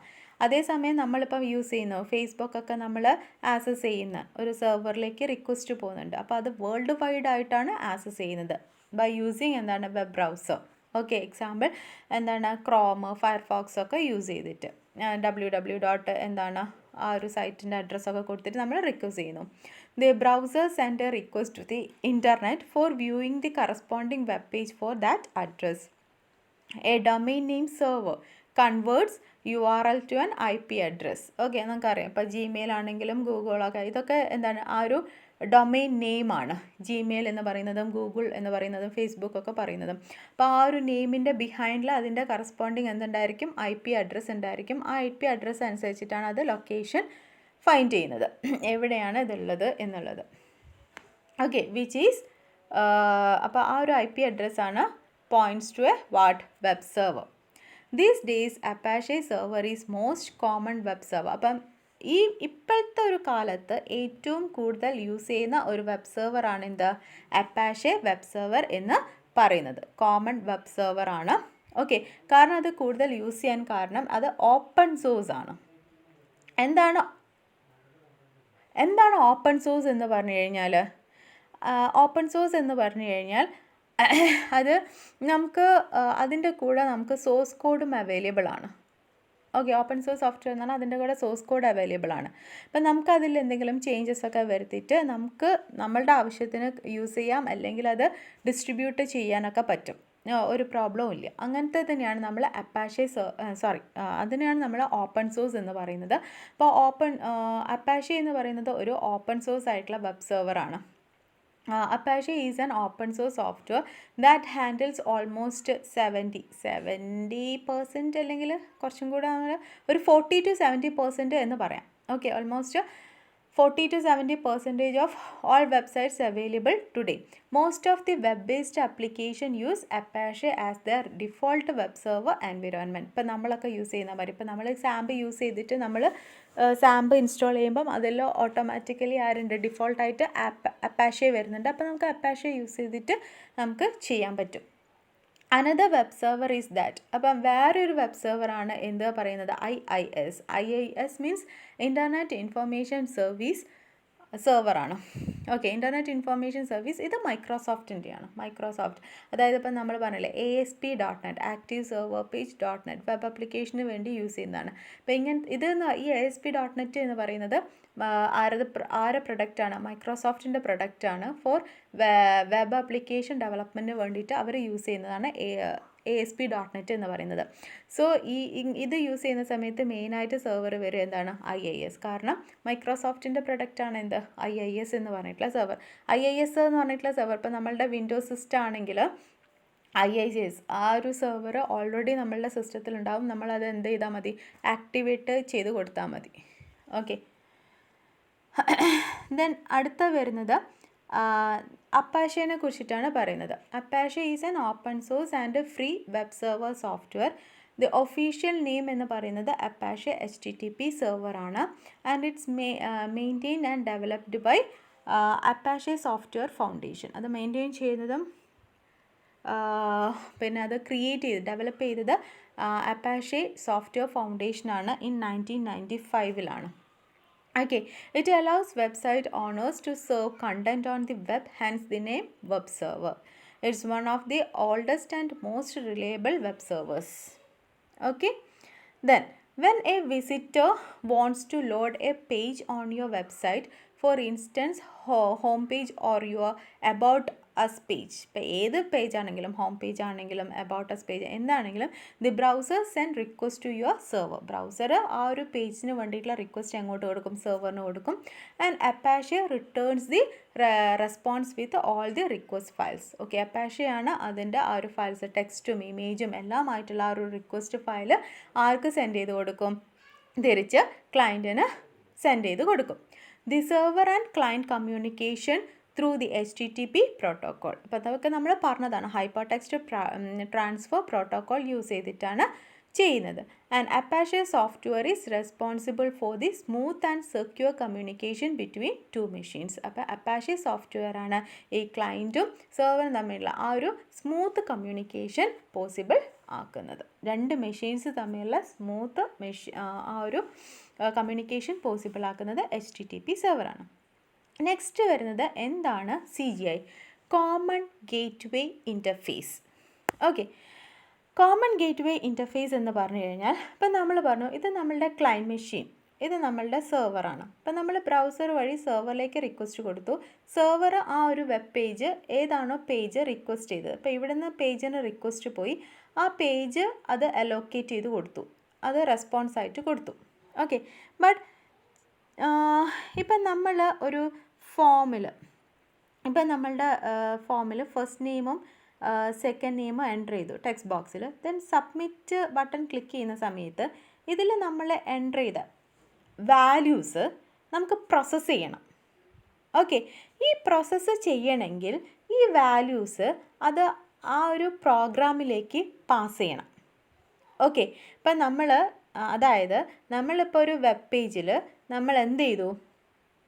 അതേസമയം നമ്മളിപ്പോൾ യൂസ് ചെയ്യുന്ന ഫേസ്ബുക്കൊക്കെ നമ്മൾ ആക്സസ് ചെയ്യുന്ന ഒരു സെർവറിലേക്ക് റിക്വസ്റ്റ് പോകുന്നുണ്ട്. അപ്പോൾ അത് വേൾഡ് വൈഡ് ആയിട്ടാണ് ആക്സസ് ചെയ്യുന്നത് ബൈ യൂസിങ് എന്താണ് വെബ് ബ്രൗസർ. ഓക്കെ, എക്സാമ്പിൾ എന്താണ് ക്രോം, ഫയർഫോക്സ് ഒക്കെ യൂസ് ചെയ്തിട്ട് www. എന്താണ് ആ ഒരു സൈറ്റിൻ്റെ അഡ്രസ്സൊക്കെ കൊടുത്തിട്ട് നമ്മൾ റിക്വസ്റ്റ് ചെയ്യുന്നു. The browser send a request to the internet for viewing the corresponding web page for that address. A domain name server converts URL to an IP address. Okay, നമുക്കറിയാം ഇപ്പോൾ Gmail ആണെങ്കിലും ഗൂഗിളൊക്കെ ഇതൊക്കെ എന്താണ് ആ ഒരു ഡൊമെയിൻ നെയിമാണ്. ജിമെയിൽ എന്ന് പറയുന്നതും Google എന്ന് പറയുന്നതും ഫേസ്ബുക്കൊക്കെ പറയുന്നതും. അപ്പോൾ ആ ഒരു നെയിമിൻ്റെ ബിഹൈൻഡിൽ അതിൻ്റെ കറസ്പോണ്ടിങ് എന്തുണ്ടായിരിക്കും, IP അഡ്രസ്സ് ഉണ്ടായിരിക്കും. ആ IP അഡ്രസ്സ് അനുസരിച്ചിട്ടാണ് അത് ലൊക്കേഷൻ ഫൈൻഡ് ചെയ്യുന്നത്, എവിടെയാണ് ഇതുള്ളത് എന്നുള്ളത്. ഓക്കെ, വിച്ച് ഈസ് അപ്പോൾ ആ ഒരു IP അഡ്രസ്സാണ് points to a what web server. These days Apache server is most common web server. അപ്പം ഇപ്പോഴത്തെ ഒരു കാലത്ത് ഏറ്റവും കൂടുതൽ യൂസ് ചെയ്യുന്ന ഒരു വെബ് സെർവറാണ് എന്ത്, അപ്പാഷെ വെബ് സെർവർ എന്ന് പറയുന്നത്. Common web സെർവറാണ്. ഓക്കെ, കാരണം അത് കൂടുതൽ യൂസ് ചെയ്യാൻ കാരണം അത് ഓപ്പൺ സോഴ്സ് ആണ്. എന്താണ് ഓപ്പൺ സോഴ്സ് എന്ന് പറഞ്ഞു കഴിഞ്ഞാൽ, ഓപ്പൺ സോഴ്സ് എന്ന് പറഞ്ഞു കഴിഞ്ഞാൽ അത് നമുക്ക് അതിൻ്റെ കൂടെ നമുക്ക് സോഴ്സ് കോഡും അവൈലബിൾ ആണ്. ഓക്കെ, ഓപ്പൺ സോഴ്സ് സോഫ്റ്റ്വെയർ എന്ന് പറഞ്ഞാൽ അതിൻ്റെ കൂടെ സോഴ്സ് കോഡ് അവൈലബിൾ ആണ്. അപ്പം നമുക്ക് അതിൽ എന്തെങ്കിലും ചേഞ്ചസ് ഒക്കെ വരുത്തിയിട്ട് നമുക്ക് നമ്മളുടെ ആവശ്യത്തിന് യൂസ് ചെയ്യാം, അല്ലെങ്കിൽ അത് ഡിസ്ട്രിബ്യൂട്ട് ചെയ്യാനൊക്കെ പറ്റും. ഒരു പ്രോബ്ലവും ഇല്ല. അങ്ങനത്തെ തന്നെയാണ് നമ്മൾ അപ്പാഷെ അതിനെയാണ് നമ്മൾ ഓപ്പൺ സോഴ്സ് എന്ന് പറയുന്നത്. അപ്പോൾ അപ്പാഷെ എന്ന് പറയുന്നത് ഒരു ഓപ്പൺ സോഴ്സ് ആയിട്ടുള്ള web സെർവറാണ്. Apache is an open source software that handles almost 70% അല്ലെങ്കിൽ കുറച്ചും കൂടെ ഒരു 40-70% എന്ന് പറയാം. Okay, almost 40-70% of all websites available today. Most of the web-based application use Apache as their default web server environment. ഇപ്പോൾ നമ്മളൊക്കെ use ചെയ്യുന്ന മാതിരി ഇപ്പോൾ നമ്മൾ സാമ്പ് യൂസ് ചെയ്തിട്ട് നമ്മൾ സാമ്പ് ഇൻസ്റ്റാൾ ചെയ്യുമ്പം അതെല്ലാം ഓട്ടോമാറ്റിക്കലി ആരുണ്ട്, ഡിഫോൾട്ടായിട്ട് അപ്പാഷെ വരുന്നുണ്ട്. അപ്പോൾ നമുക്ക് അപ്പാഷെ യൂസ് ചെയ്തിട്ട് നമുക്ക് ചെയ്യാൻ പറ്റും. Another web server is that. അപ്പം വേറൊരു വെബ് സെർവറാണ് എന്ത് പറയുന്നത്, IIS means internet information service സെർവറാണ്. ഓക്കെ, ഇൻ്റർനെറ്റ് ഇൻഫർമേഷൻ സർവീസ് ഇത് മൈക്രോസോഫ്റ്റിൻ്റെയാണ്. മൈക്രോസോഫ്റ്റ്, അതായത് ഇപ്പം നമ്മൾ പറഞ്ഞില്ലേ ASP.NET active server page .NET web ആപ്ലിക്കേഷന് വേണ്ടി യൂസ് ചെയ്യുന്നതാണ്. അപ്പോൾ ഈ ASP.NET എന്ന് പറയുന്നത് ആരുടെ പ്രൊഡക്റ്റാണ്, മൈക്രോസോഫ്റ്റിൻ്റെ പ്രൊഡക്റ്റാണ്. ഫോർ വെബ് ആപ്ലിക്കേഷൻ ഡെവലപ്മെൻറ്റിന് വേണ്ടിയിട്ട് അവർ യൂസ് ചെയ്യുന്നതാണ് ASP.NET എന്ന് പറയുന്നത്. സോ ഇത് യൂസ് ചെയ്യുന്ന സമയത്ത് മെയിനായിട്ട് സെർവർ വരും എന്താണ്, IIS. കാരണം മൈക്രോസോഫ്റ്റിൻ്റെ പ്രൊഡക്റ്റാണ് എന്ത്, IIS എന്ന് പറഞ്ഞിട്ടുള്ള സെർവർ. IIS എന്ന് പറഞ്ഞിട്ടുള്ള സെർവർ ഇപ്പോൾ നമ്മളുടെ വിൻഡോസ് സിസ്റ്റം ആണെങ്കിൽ IIS ആ ഒരു സെർവർ ഓൾറെഡി നമ്മളുടെ സിസ്റ്റത്തിലുണ്ടാവും. നമ്മളത് എന്ത് ചെയ്താൽ മതി, ആക്ടിവേറ്റ് ചെയ്ത് കൊടുത്താൽ മതി. ഓക്കെ, ദെൻ അടുത്ത വരുന്നത് അപ്പാഷെനെ കുറിച്ചിട്ടാണ് പറയുന്നത്. Apache is an open source and free web server software. The official name എന്ന് പറയുന്നത് അപ്പാഷെ HTTP സെർവറാണ്. And it's maintained and developed by Apache software ഫൗണ്ടേഷൻ. അത് മെയിൻറ്റെയിൻ ചെയ്യുന്നതും പിന്നെ അത് ഡെവലപ്പ് ചെയ്തത് അപ്പാഷെ സോഫ്റ്റ്വെയർ ഫൗണ്ടേഷനാണ്. In 1995 Okay, it allows website owners to serve content on the web, hence the name web server. It's one of the oldest and most reliable web servers. Okay, then when a visitor wants to load a page on your website, for instance home page or your about us page, ഇപ്പോൾ ഏത് page ആണെങ്കിലും home page ആണെങ്കിലും about us page എന്താണെങ്കിലും the browser send request to your server. Browser ആ ഒരു പേജിന് വേണ്ടിയിട്ടുള്ള request എങ്ങോട്ട് കൊടുക്കും, സെർവറിന് കൊടുക്കും. And Apache returns the response with all the request files. Okay, അപ്പാഷെയാണ് അതിൻ്റെ ആ ഒരു ഫയൽസ്, ടെക്സ്റ്റും ഇമേജും എല്ലാമായിട്ടുള്ള ആ ഒരു റിക്വസ്റ്റ് ഫയൽ ആർക്ക് സെൻഡ് ചെയ്ത് കൊടുക്കും, തിരിച്ച് ക്ലയൻറ്റിന് സെൻഡ് ചെയ്ത് കൊടുക്കും. The server and client communication through the HTTP protocol. അപ്പോൾ അതൊക്കെ നമ്മൾ പറഞ്ഞതാണ്, hyper text transfer protocol use ചെയ്തിട്ടാണ് ചെയ്യുന്നത്. And Apache software is responsible for the smooth and secure communication between two machines. അപ്പോൾ അപ്പാഷെ സോഫ്റ്റ്വെയർ ആണ് ഈ ക്ലയൻറ്റും സെർവറും തമ്മിലുള്ള ആ ഒരു സ്മൂത്ത് കമ്മ്യൂണിക്കേഷൻ പോസിബിൾ ആക്കുന്നത്. രണ്ട് മെഷീൻസ് തമ്മിലുള്ള സ്മൂത്ത് ആ ഒരു കമ്മ്യൂണിക്കേഷൻ പോസിബിൾ ആക്കുന്നത് HTTP സെർവറാണ്. നെക്സ്റ്റ് വരുന്നത് എന്താണ് CGI, common gateway interface. Okay, common gateway interface എന്ന് പറഞ്ഞു കഴിഞ്ഞാൽ ഇപ്പം നമ്മൾ പറഞ്ഞു ഇത് നമ്മളുടെ ക്ലയൻറ്റ് മെഷീൻ, ഇത് നമ്മളുടെ സെർവറാണ്. അപ്പം നമ്മൾ ബ്രൗസർ വഴി സെർവറിലേക്ക് റിക്വസ്റ്റ് കൊടുത്തു. സെർവർ ആ ഒരു വെബ് പേജ് ഏതാണോ പേജ് റിക്വസ്റ്റ് ചെയ്തത്, അപ്പോൾ ഇവിടുന്ന് പേജിന് റിക്വസ്റ്റ് പോയി ആ പേജ് അത് അലോക്കേറ്റ് ചെയ്ത് കൊടുത്തു, അത് റെസ്പോൺസ് ആയിട്ട് കൊടുത്തു. ഓക്കെ, ബട്ട് ഇപ്പം നമ്മൾ ഒരു ഫോമിൽ ഇപ്പം നമ്മളുടെ ഫോമിൽ ഫസ്റ്റ് നെയിമും സെക്കൻഡ് നെയിമും എൻ്റർ ചെയ്തു ടെക്സ്റ്റ് ബോക്സിൽ. ദെൻ സബ്മിറ്റ് ബട്ടൺ ക്ലിക്ക് ചെയ്യുന്ന സമയത്ത് ഇതിൽ നമ്മൾ എൻ്റർ ചെയ്ത വാല്യൂസ് നമുക്ക് പ്രോസസ്സ് ചെയ്യണം. ഓക്കെ, ഈ പ്രോസസ്സ് ചെയ്യണമെങ്കിൽ ഈ വാല്യൂസ് അത് ആ ഒരു പ്രോഗ്രാമിലേക്ക് പാസ് ചെയ്യണം. ഓക്കെ, ഇപ്പം നമ്മൾ അതായത് നമ്മളിപ്പോൾ ഒരു വെബ് പേജിൽ നമ്മൾ എന്ത് ചെയ്തു,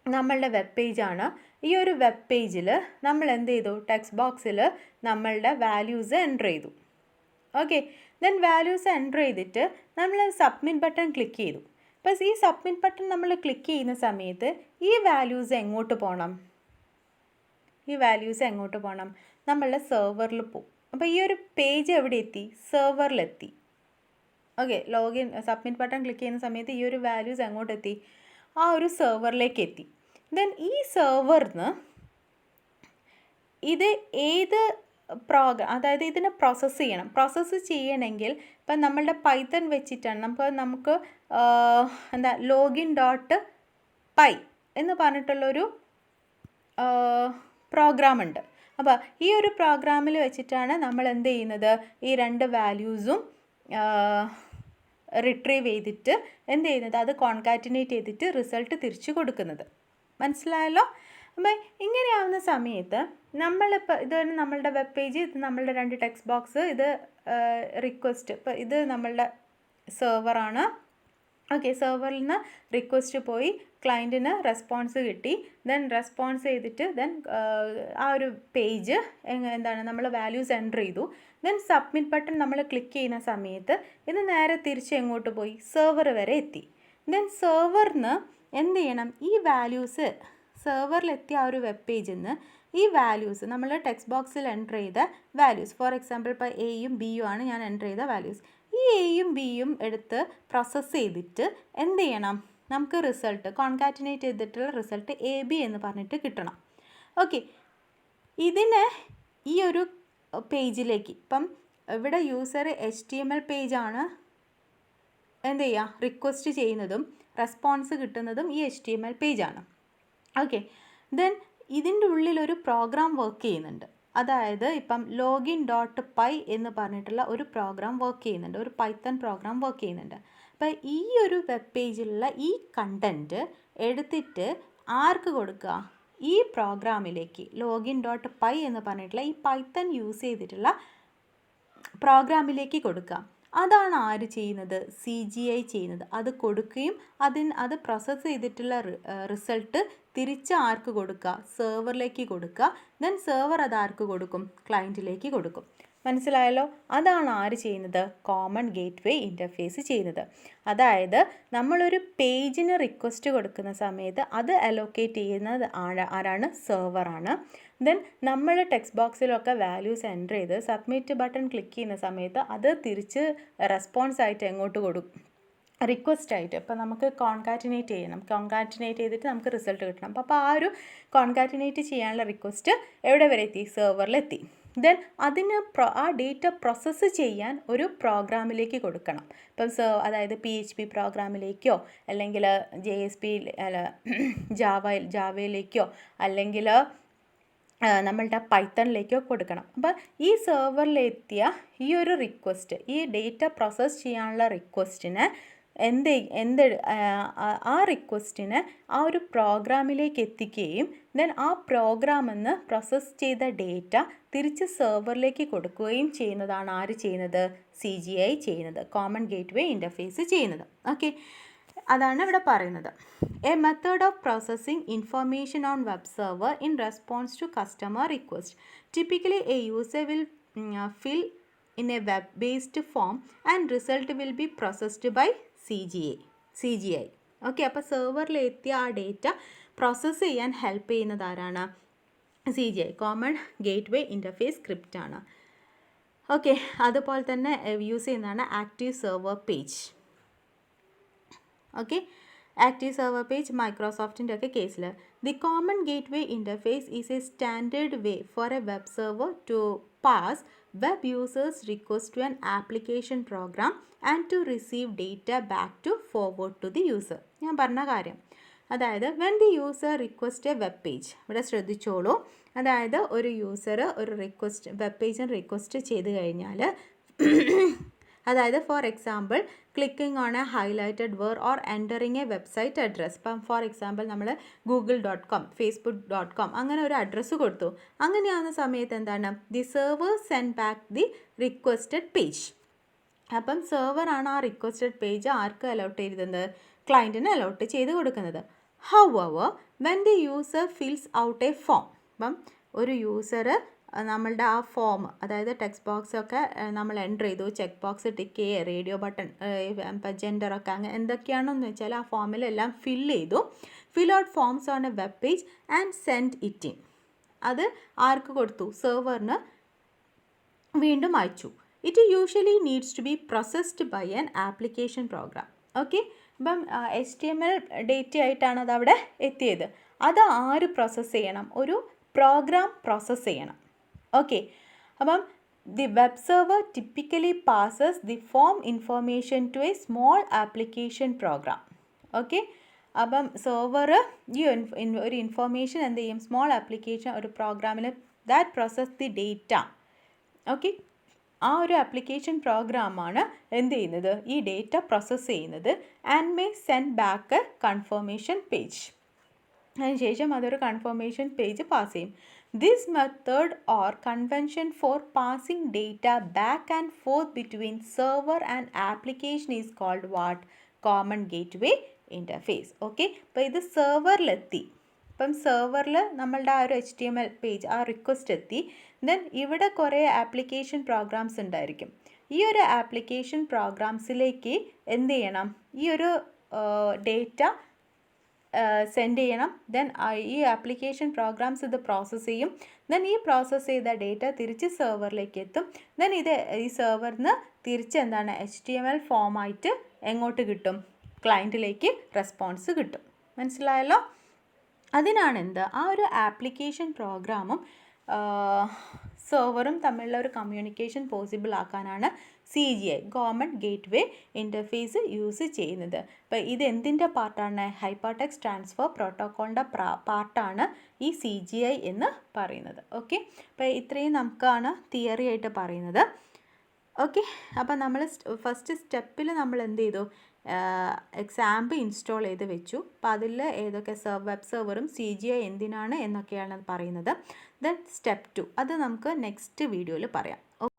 നമ്മളുടെ വെബ് പേജാണ്, ഈ ഒരു വെബ് പേജിൽ നമ്മൾ എന്ത് ചെയ്തു, ടെക്സ്റ്റ് ബോക്സിൽ നമ്മളുടെ വാല്യൂസ് എൻ്റർ ചെയ്തു. ഓക്കെ, ദെൻ വാല്യൂസ് എൻ്റർ ചെയ്തിട്ട് നമ്മൾ സബ്മിറ്റ് ബട്ടൺ ക്ലിക്ക് ചെയ്തു. അപ്പോൾ ഈ സബ്മിറ്റ് ബട്ടൺ നമ്മൾ ക്ലിക്ക് ചെയ്യുന്ന സമയത്ത് ഈ വാല്യൂസ് എങ്ങോട്ട് പോകണം, ഈ വാല്യൂസ് എങ്ങോട്ട് പോകണം, നമ്മളുടെ സെർവറിൽ പോകും. അപ്പോൾ ഈ ഒരു പേജ് എവിടെ എത്തി, സെർവറിലെത്തി. Okay, login submit button click ചെയ്യുന്ന സമയത്ത് ഈ ഒരു വാല്യൂസ് എങ്ങോട്ട് എത്തി, ആ ഒരു സെർവറിലേക്ക് എത്തി. ദെൻ ഈ സെർവറിന് ഇത് ഏത് അതായത് ഇതിനെ പ്രോസസ്സ് ചെയ്യണം. പ്രോസസ്സ് ചെയ്യണമെങ്കിൽ ഇപ്പം നമ്മളുടെ പൈത്തൺ വെച്ചിട്ടാണ് നമുക്ക് login.py എന്ന് പറഞ്ഞിട്ടുള്ളൊരു പ്രോഗ്രാം ഉണ്ട്. അപ്പോൾ ഈ ഒരു പ്രോഗ്രാമിൽ വെച്ചിട്ടാണ് നമ്മൾ എന്ത് ചെയ്യുന്നത്, ഈ രണ്ട് വാല്യൂസും റിട്രീവ് ചെയ്തിട്ട് എന്ത് ചെയ്യുന്നത്, അത് കോൺകാറ്റിനേറ്റ് ചെയ്തിട്ട് റിസൾട്ട് തിരിച്ചു കൊടുക്കുന്നത്. മനസ്സിലായല്ലോ? അപ്പം ഇങ്ങനെയാവുന്ന സമയത്ത് നമ്മളിപ്പോൾ ഇതാണ് നമ്മളുടെ വെബ് പേജ്, ഇത് നമ്മളുടെ രണ്ട് ടെക്സ്റ്റ് ബോക്സ്, ഇത് റിക്വസ്റ്റ്, ഇപ്പോൾ ഇത് നമ്മളുടെ സെർവറാണ്. ഓക്കെ, സെർവറിൽ നിന്ന് റിക്വസ്റ്റ് പോയി ക്ലയൻറ്റിന് റെസ്പോൺസ് കിട്ടി. ദെൻ റെസ്പോൺസ് ചെയ്തിട്ട് ദെൻ ആ ഒരു പേജ് എന്താണ് നമ്മൾ വാല്യൂസ് എൻ്റർ ചെയ്തു. ദെൻ സബ്മിറ്റ് ബട്ടൺ നമ്മൾ ക്ലിക്ക് ചെയ്യുന്ന സമയത്ത് ഇത് നേരെ തിരിച്ച് എങ്ങോട്ട് പോയി, സെർവർ വരെ എത്തി. ദെൻ സെർവറിന് എന്ത് ചെയ്യണം, ഈ വാല്യൂസ് സെർവറിലെത്തിയ ആ ഒരു വെബ് പേജിൽ നിന്ന് ഈ വാല്യൂസ് നമ്മൾ ടെക്സ്റ്റ് ബോക്സിൽ എൻ്റർ ചെയ്ത വാല്യൂസ്, ഫോർ എക്സാമ്പിൾ ഇപ്പോൾ എയും ബിയും ആണ് ഞാൻ എൻ്റർ ചെയ്ത വാല്യൂസ്, ഈ എയും ബിയും എടുത്ത് പ്രോസസ്സ് ചെയ്തിട്ട് എന്ത് ചെയ്യണം, നമുക്ക് റിസൾട്ട് കോൺകാറ്റിനേറ്റ് ചെയ്തിട്ടുള്ള റിസൾട്ട് AB എന്ന് പറഞ്ഞിട്ട് കിട്ടണം. ഓക്കെ, ഇതിന് ഈ ഒരു പേജിലേക്ക് ഇപ്പം ഇവിടെ യൂസർ HTML പേജാണ് എന്ത് ചെയ്യുക, റിക്വസ്റ്റ് ചെയ്യുന്നതും റെസ്പോൺസ് കിട്ടുന്നതും ഈ HTML പേജാണ്. ഓക്കെ, ദെൻ ഇതിൻ്റെ ഉള്ളിലൊരു പ്രോഗ്രാം വർക്ക് ചെയ്യുന്നുണ്ട്. അതായത് ഇപ്പം login.py എന്ന് പറഞ്ഞിട്ടുള്ള ഒരു പ്രോഗ്രാം വർക്ക് ചെയ്യുന്നുണ്ട്, ഒരു പൈത്തൺ പ്രോഗ്രാം വർക്ക് ചെയ്യുന്നുണ്ട്. അപ്പോൾ ഈ ഒരു വെബ് പേജിലുള്ള ഈ കണ്ടൻറ്റ് എടുത്തിട്ട് ആർക്ക് കൊടുക്കുക, ഈ പ്രോഗ്രാമിലേക്ക് login.py എന്ന് പറഞ്ഞിട്ടുള്ള ഈ പൈത്തൺ യൂസ് ചെയ്തിട്ടുള്ള പ്രോഗ്രാമിലേക്ക് കൊടുക്കുക. അതാണ് ആര് ചെയ്യുന്നത്, CGI ചെയ്യുന്നത്. അത് കൊടുക്കുകയും അത് പ്രോസസ്സ് ചെയ്തിട്ടുള്ള റിസൾട്ട് തിരിച്ച് ആർക്ക് കൊടുക്കുക, സെർവറിലേക്ക് കൊടുക്കുക. ദെൻ സെർവർ അത് ആർക്ക് കൊടുക്കും, ക്ലയൻറ്റിലേക്ക് കൊടുക്കും. മനസ്സിലായല്ലോ? അതാണ് ആര് ചെയ്യുന്നത്, കോമൺ ഗേറ്റ്വേ ഇൻ്റർഫേസ് ചെയ്യുന്നത്. അതായത് നമ്മളൊരു പേജിന് റിക്വസ്റ്റ് കൊടുക്കുന്ന സമയത്ത് അത് അലോക്കേറ്റ് ചെയ്യുന്നത് ആരാണ്, സെർവറാണ്. ദെൻ നമ്മൾ ടെക്സ്റ്റ് ബോക്സിലൊക്കെ വാല്യൂസ് എൻ്റർ ചെയ്ത് സബ്മിറ്റ് ബട്ടൺ ക്ലിക്ക് ചെയ്യുന്ന സമയത്ത് അത് തിരിച്ച് റെസ്പോൺസ് ആയിട്ട് എങ്ങോട്ട് കൊടുക്കും, റിക്വസ്റ്റ് ആയിട്ട്. അപ്പോൾ നമുക്ക് കോൺകാറ്റിനേറ്റ് ചെയ്യണം, കോൺകാറ്റിനേറ്റ് ചെയ്തിട്ട് നമുക്ക് റിസൾട്ട് കിട്ടണം. അപ്പോൾ ആ ഒരു കോൺകാറ്റിനേറ്റ് ചെയ്യാനുള്ള റിക്വസ്റ്റ് എവിടെ വരെ എത്തി, സെർവറിലെത്തി. ദെൻ അതിന് ആ ഡേറ്റ പ്രോസസ്സ് ചെയ്യാൻ ഒരു പ്രോഗ്രാമിലേക്ക് കൊടുക്കണം. ഇപ്പം അതായത് PHP പ്രോഗ്രാമിലേക്കോ അല്ലെങ്കിൽ JSP ജാവയിലേക്കോ അല്ലെങ്കിൽ നമ്മളുടെ പൈത്തണിലേക്കോ കൊടുക്കണം. അപ്പോൾ ഈ സെർവറിലെത്തിയ ഈ ഒരു റിക്വസ്റ്റ്, ഈ ഡേറ്റ പ്രോസസ്സ് ചെയ്യാനുള്ള റിക്വസ്റ്റിനെ ആ റിക്വസ്റ്റിനെ ആ ഒരു പ്രോഗ്രാമിലേക്ക് എത്തിക്കുകയും ദെൻ ആ പ്രോഗ്രാമിൽ നിന്ന് പ്രോസസ്സ് ചെയ്ത ഡേറ്റ തിരിച്ച് സെർവറിലേക്ക് കൊടുക്കുകയും ചെയ്യുന്നതാണ് ആര് ചെയ്യുന്നത്? CGI ചെയ്യുന്നത്, കോമൺ ഗേറ്റ്വേ ഇൻ്റർഫേസ് ചെയ്യുന്നത്. ഓക്കെ, അതാണ് ഇവിടെ പറയുന്നത്. A method of processing information on web server in response to customer request. Typically a user will fill in a web-based form and result will be processed by CGI. Okay, അപ്പോൾ സെർവറിൽ എത്തിയ ആ data process ചെയ്യാൻ help ചെയ്യുന്നത് ആരാണ്? CGI, common gateway interface script ആണ്. Okay, അതുപോലെ തന്നെ യൂസ് ചെയ്യുന്നതാണ് active server page. Okay, active server page മൈക്രോസോഫ്റ്റിൻ്റെ ഒക്കെ കേസിൽ the common gateway interface is a standard way for a web server to pass web users request to an application program and to receive data back to forward to the user. ഞാൻ പറഞ്ഞ കാര്യം, അതായത് when the user request a web page, ഇവിടെ ശ്രദ്ധിച്ചോളൂ, അതായത് ഒരു user ഒരു web പേജിന് request ചെയ്ത് കഴിഞ്ഞാൽ അതായത് for example clicking on A highlighted word or entering A website address. ഇപ്പം ഫോർ എക്സാമ്പിൾ നമ്മൾ google.com facebook.com അങ്ങനെ ഒരു അഡ്രസ്സ് കൊടുത്തു. അങ്ങനെയാവുന്ന സമയത്ത് എന്താണ്? The server send back the requested page. അപ്പം സെർവറാണ് ആ റിക്വസ്റ്റഡ് പേജ് ആർക്ക് അലോട്ട് ചെയ്തത്? ക്ലയൻറ്റിന് അലോട്ട് ചെയ്ത് കൊടുക്കുന്നത്. However when the user fils out A form, അപ്പം ഒരു യൂസർ നമ്മളുടെ ആ ഫോം, അതായത് ടെക്സ്റ്റ് ബോക്സ് ഒക്കെ നമ്മൾ എൻ്റർ ചെയ്തു, ചെക്ക് ബോക്സ് ടിക്ക് ചെയ്യുക, റേഡിയോ ബട്ടൺ, ഇപ്പം ജെൻഡറൊക്കെ അങ്ങനെ എന്തൊക്കെയാണെന്ന് വെച്ചാൽ ആ ഫോമിലെല്ലാം fill out forms on a web page and send it in. അത് ആർക്ക് കൊടുത്തു? സെർവറിന് വീണ്ടും അയച്ചു. It usually needs to be processed by an application program. Okay, ഇപ്പം HTML ഡേറ്റ ആയിട്ടാണ് അത് അവിടെ എത്തിയത്. അത് ആര് പ്രോസസ്സ് ചെയ്യണം? ഒരു പ്രോഗ്രാം പ്രോസസ്സ് ചെയ്യണം. ഓക്കെ, അപ്പം the web server typically passes the form information to a small application program. Okay, അപ്പം സെർവർ ഈ ഒരു ഇൻഫർമേഷൻ എന്ത് ചെയ്യും? സ്മോൾ ആപ്ലിക്കേഷൻ ഒരു പ്രോഗ്രാമിൽ that process the data. Okay, ആ ഒരു ആപ്ലിക്കേഷൻ പ്രോഗ്രാമാണ് എന്ത് ചെയ്യുന്നത്? ഈ ഡേറ്റ പ്രോസസ്സ് ചെയ്യുന്നത്. And may send back a confirmation page. അതിനുശേഷം അതൊരു കൺഫർമേഷൻ പേജ് പാസ് ചെയ്യും. This method or convention for passing data back and forth between server and application is called what? Common Gateway Interface. Okay, അപ്പോൾ ഇത് സെർവറിലെത്തി. ഇപ്പം സെർവറിൽ നമ്മളുടെ ആ ഒരു HTML പേജ് ആ റിക്വസ്റ്റ് എത്തി. ദെൻ ഇവിടെ കുറേ ആപ്ലിക്കേഷൻ പ്രോഗ്രാംസ് ഉണ്ടായിരിക്കും. ഈ ഒരു ആപ്ലിക്കേഷൻ പ്രോഗ്രാംസിലേക്ക് എന്ത് ചെയ്യണം? ഈ ഒരു ഡേറ്റ സെൻഡ് ചെയ്യണം. ദെൻ ഈ ആപ്ലിക്കേഷൻ പ്രോഗ്രാംസ് ഇത് പ്രോസസ്സ് ചെയ്യും. ദെൻ ഈ പ്രോസസ്സ് ചെയ്ത ഡേറ്റ തിരിച്ച് സെർവറിലേക്ക് എത്തും. ദെൻ ഇത് ഈ സെർവറിന് തിരിച്ച് എന്താണ്? HTML ഫോമായിട്ട് എങ്ങോട്ട് കിട്ടും? ക്ലയൻറ്റിലേക്ക് റെസ്പോൺസ് കിട്ടും. മനസ്സിലായല്ലോ? അതിനാണ് എന്ത്? ആ ഒരു ആപ്ലിക്കേഷൻ പ്രോഗ്രാമും സെർവറും തമ്മിലുള്ള ഒരു കമ്മ്യൂണിക്കേഷൻ പോസിബിൾ ആക്കാനാണ് CGI, common gateway interface use ചെയ്യുന്നത്. അപ്പോൾ ഇത് എന്തിൻ്റെ പാർട്ടാണ്? ഹൈപ്പർ ടെക്സ്റ്റ് ട്രാൻസ്ഫർ പ്രോട്ടോക്കോളിൻ്റെ പാർട്ടാണ് ഈ CGI എന്ന് പറയുന്നത്. ഓക്കെ, അപ്പോൾ ഇത്രയും നമുക്കാണ് തിയറി ആയിട്ട് പറയുന്നത്. ഓക്കെ, അപ്പോൾ നമ്മൾ ഫസ്റ്റ് സ്റ്റെപ്പിൽ നമ്മൾ എന്ത് ചെയ്തു? എക്സാമ്പ് ഇൻസ്റ്റാൾ ചെയ്ത് വെച്ചു. അപ്പോൾ അതിൽ ഏതൊക്കെ വെബ് സെർവറും CGI എന്തിനാണ് എന്നൊക്കെയാണ് പറയുന്നത്. ദെൻ സ്റ്റെപ്പ് 2 അത് നമുക്ക് നെക്സ്റ്റ് വീഡിയോയിൽ പറയാം.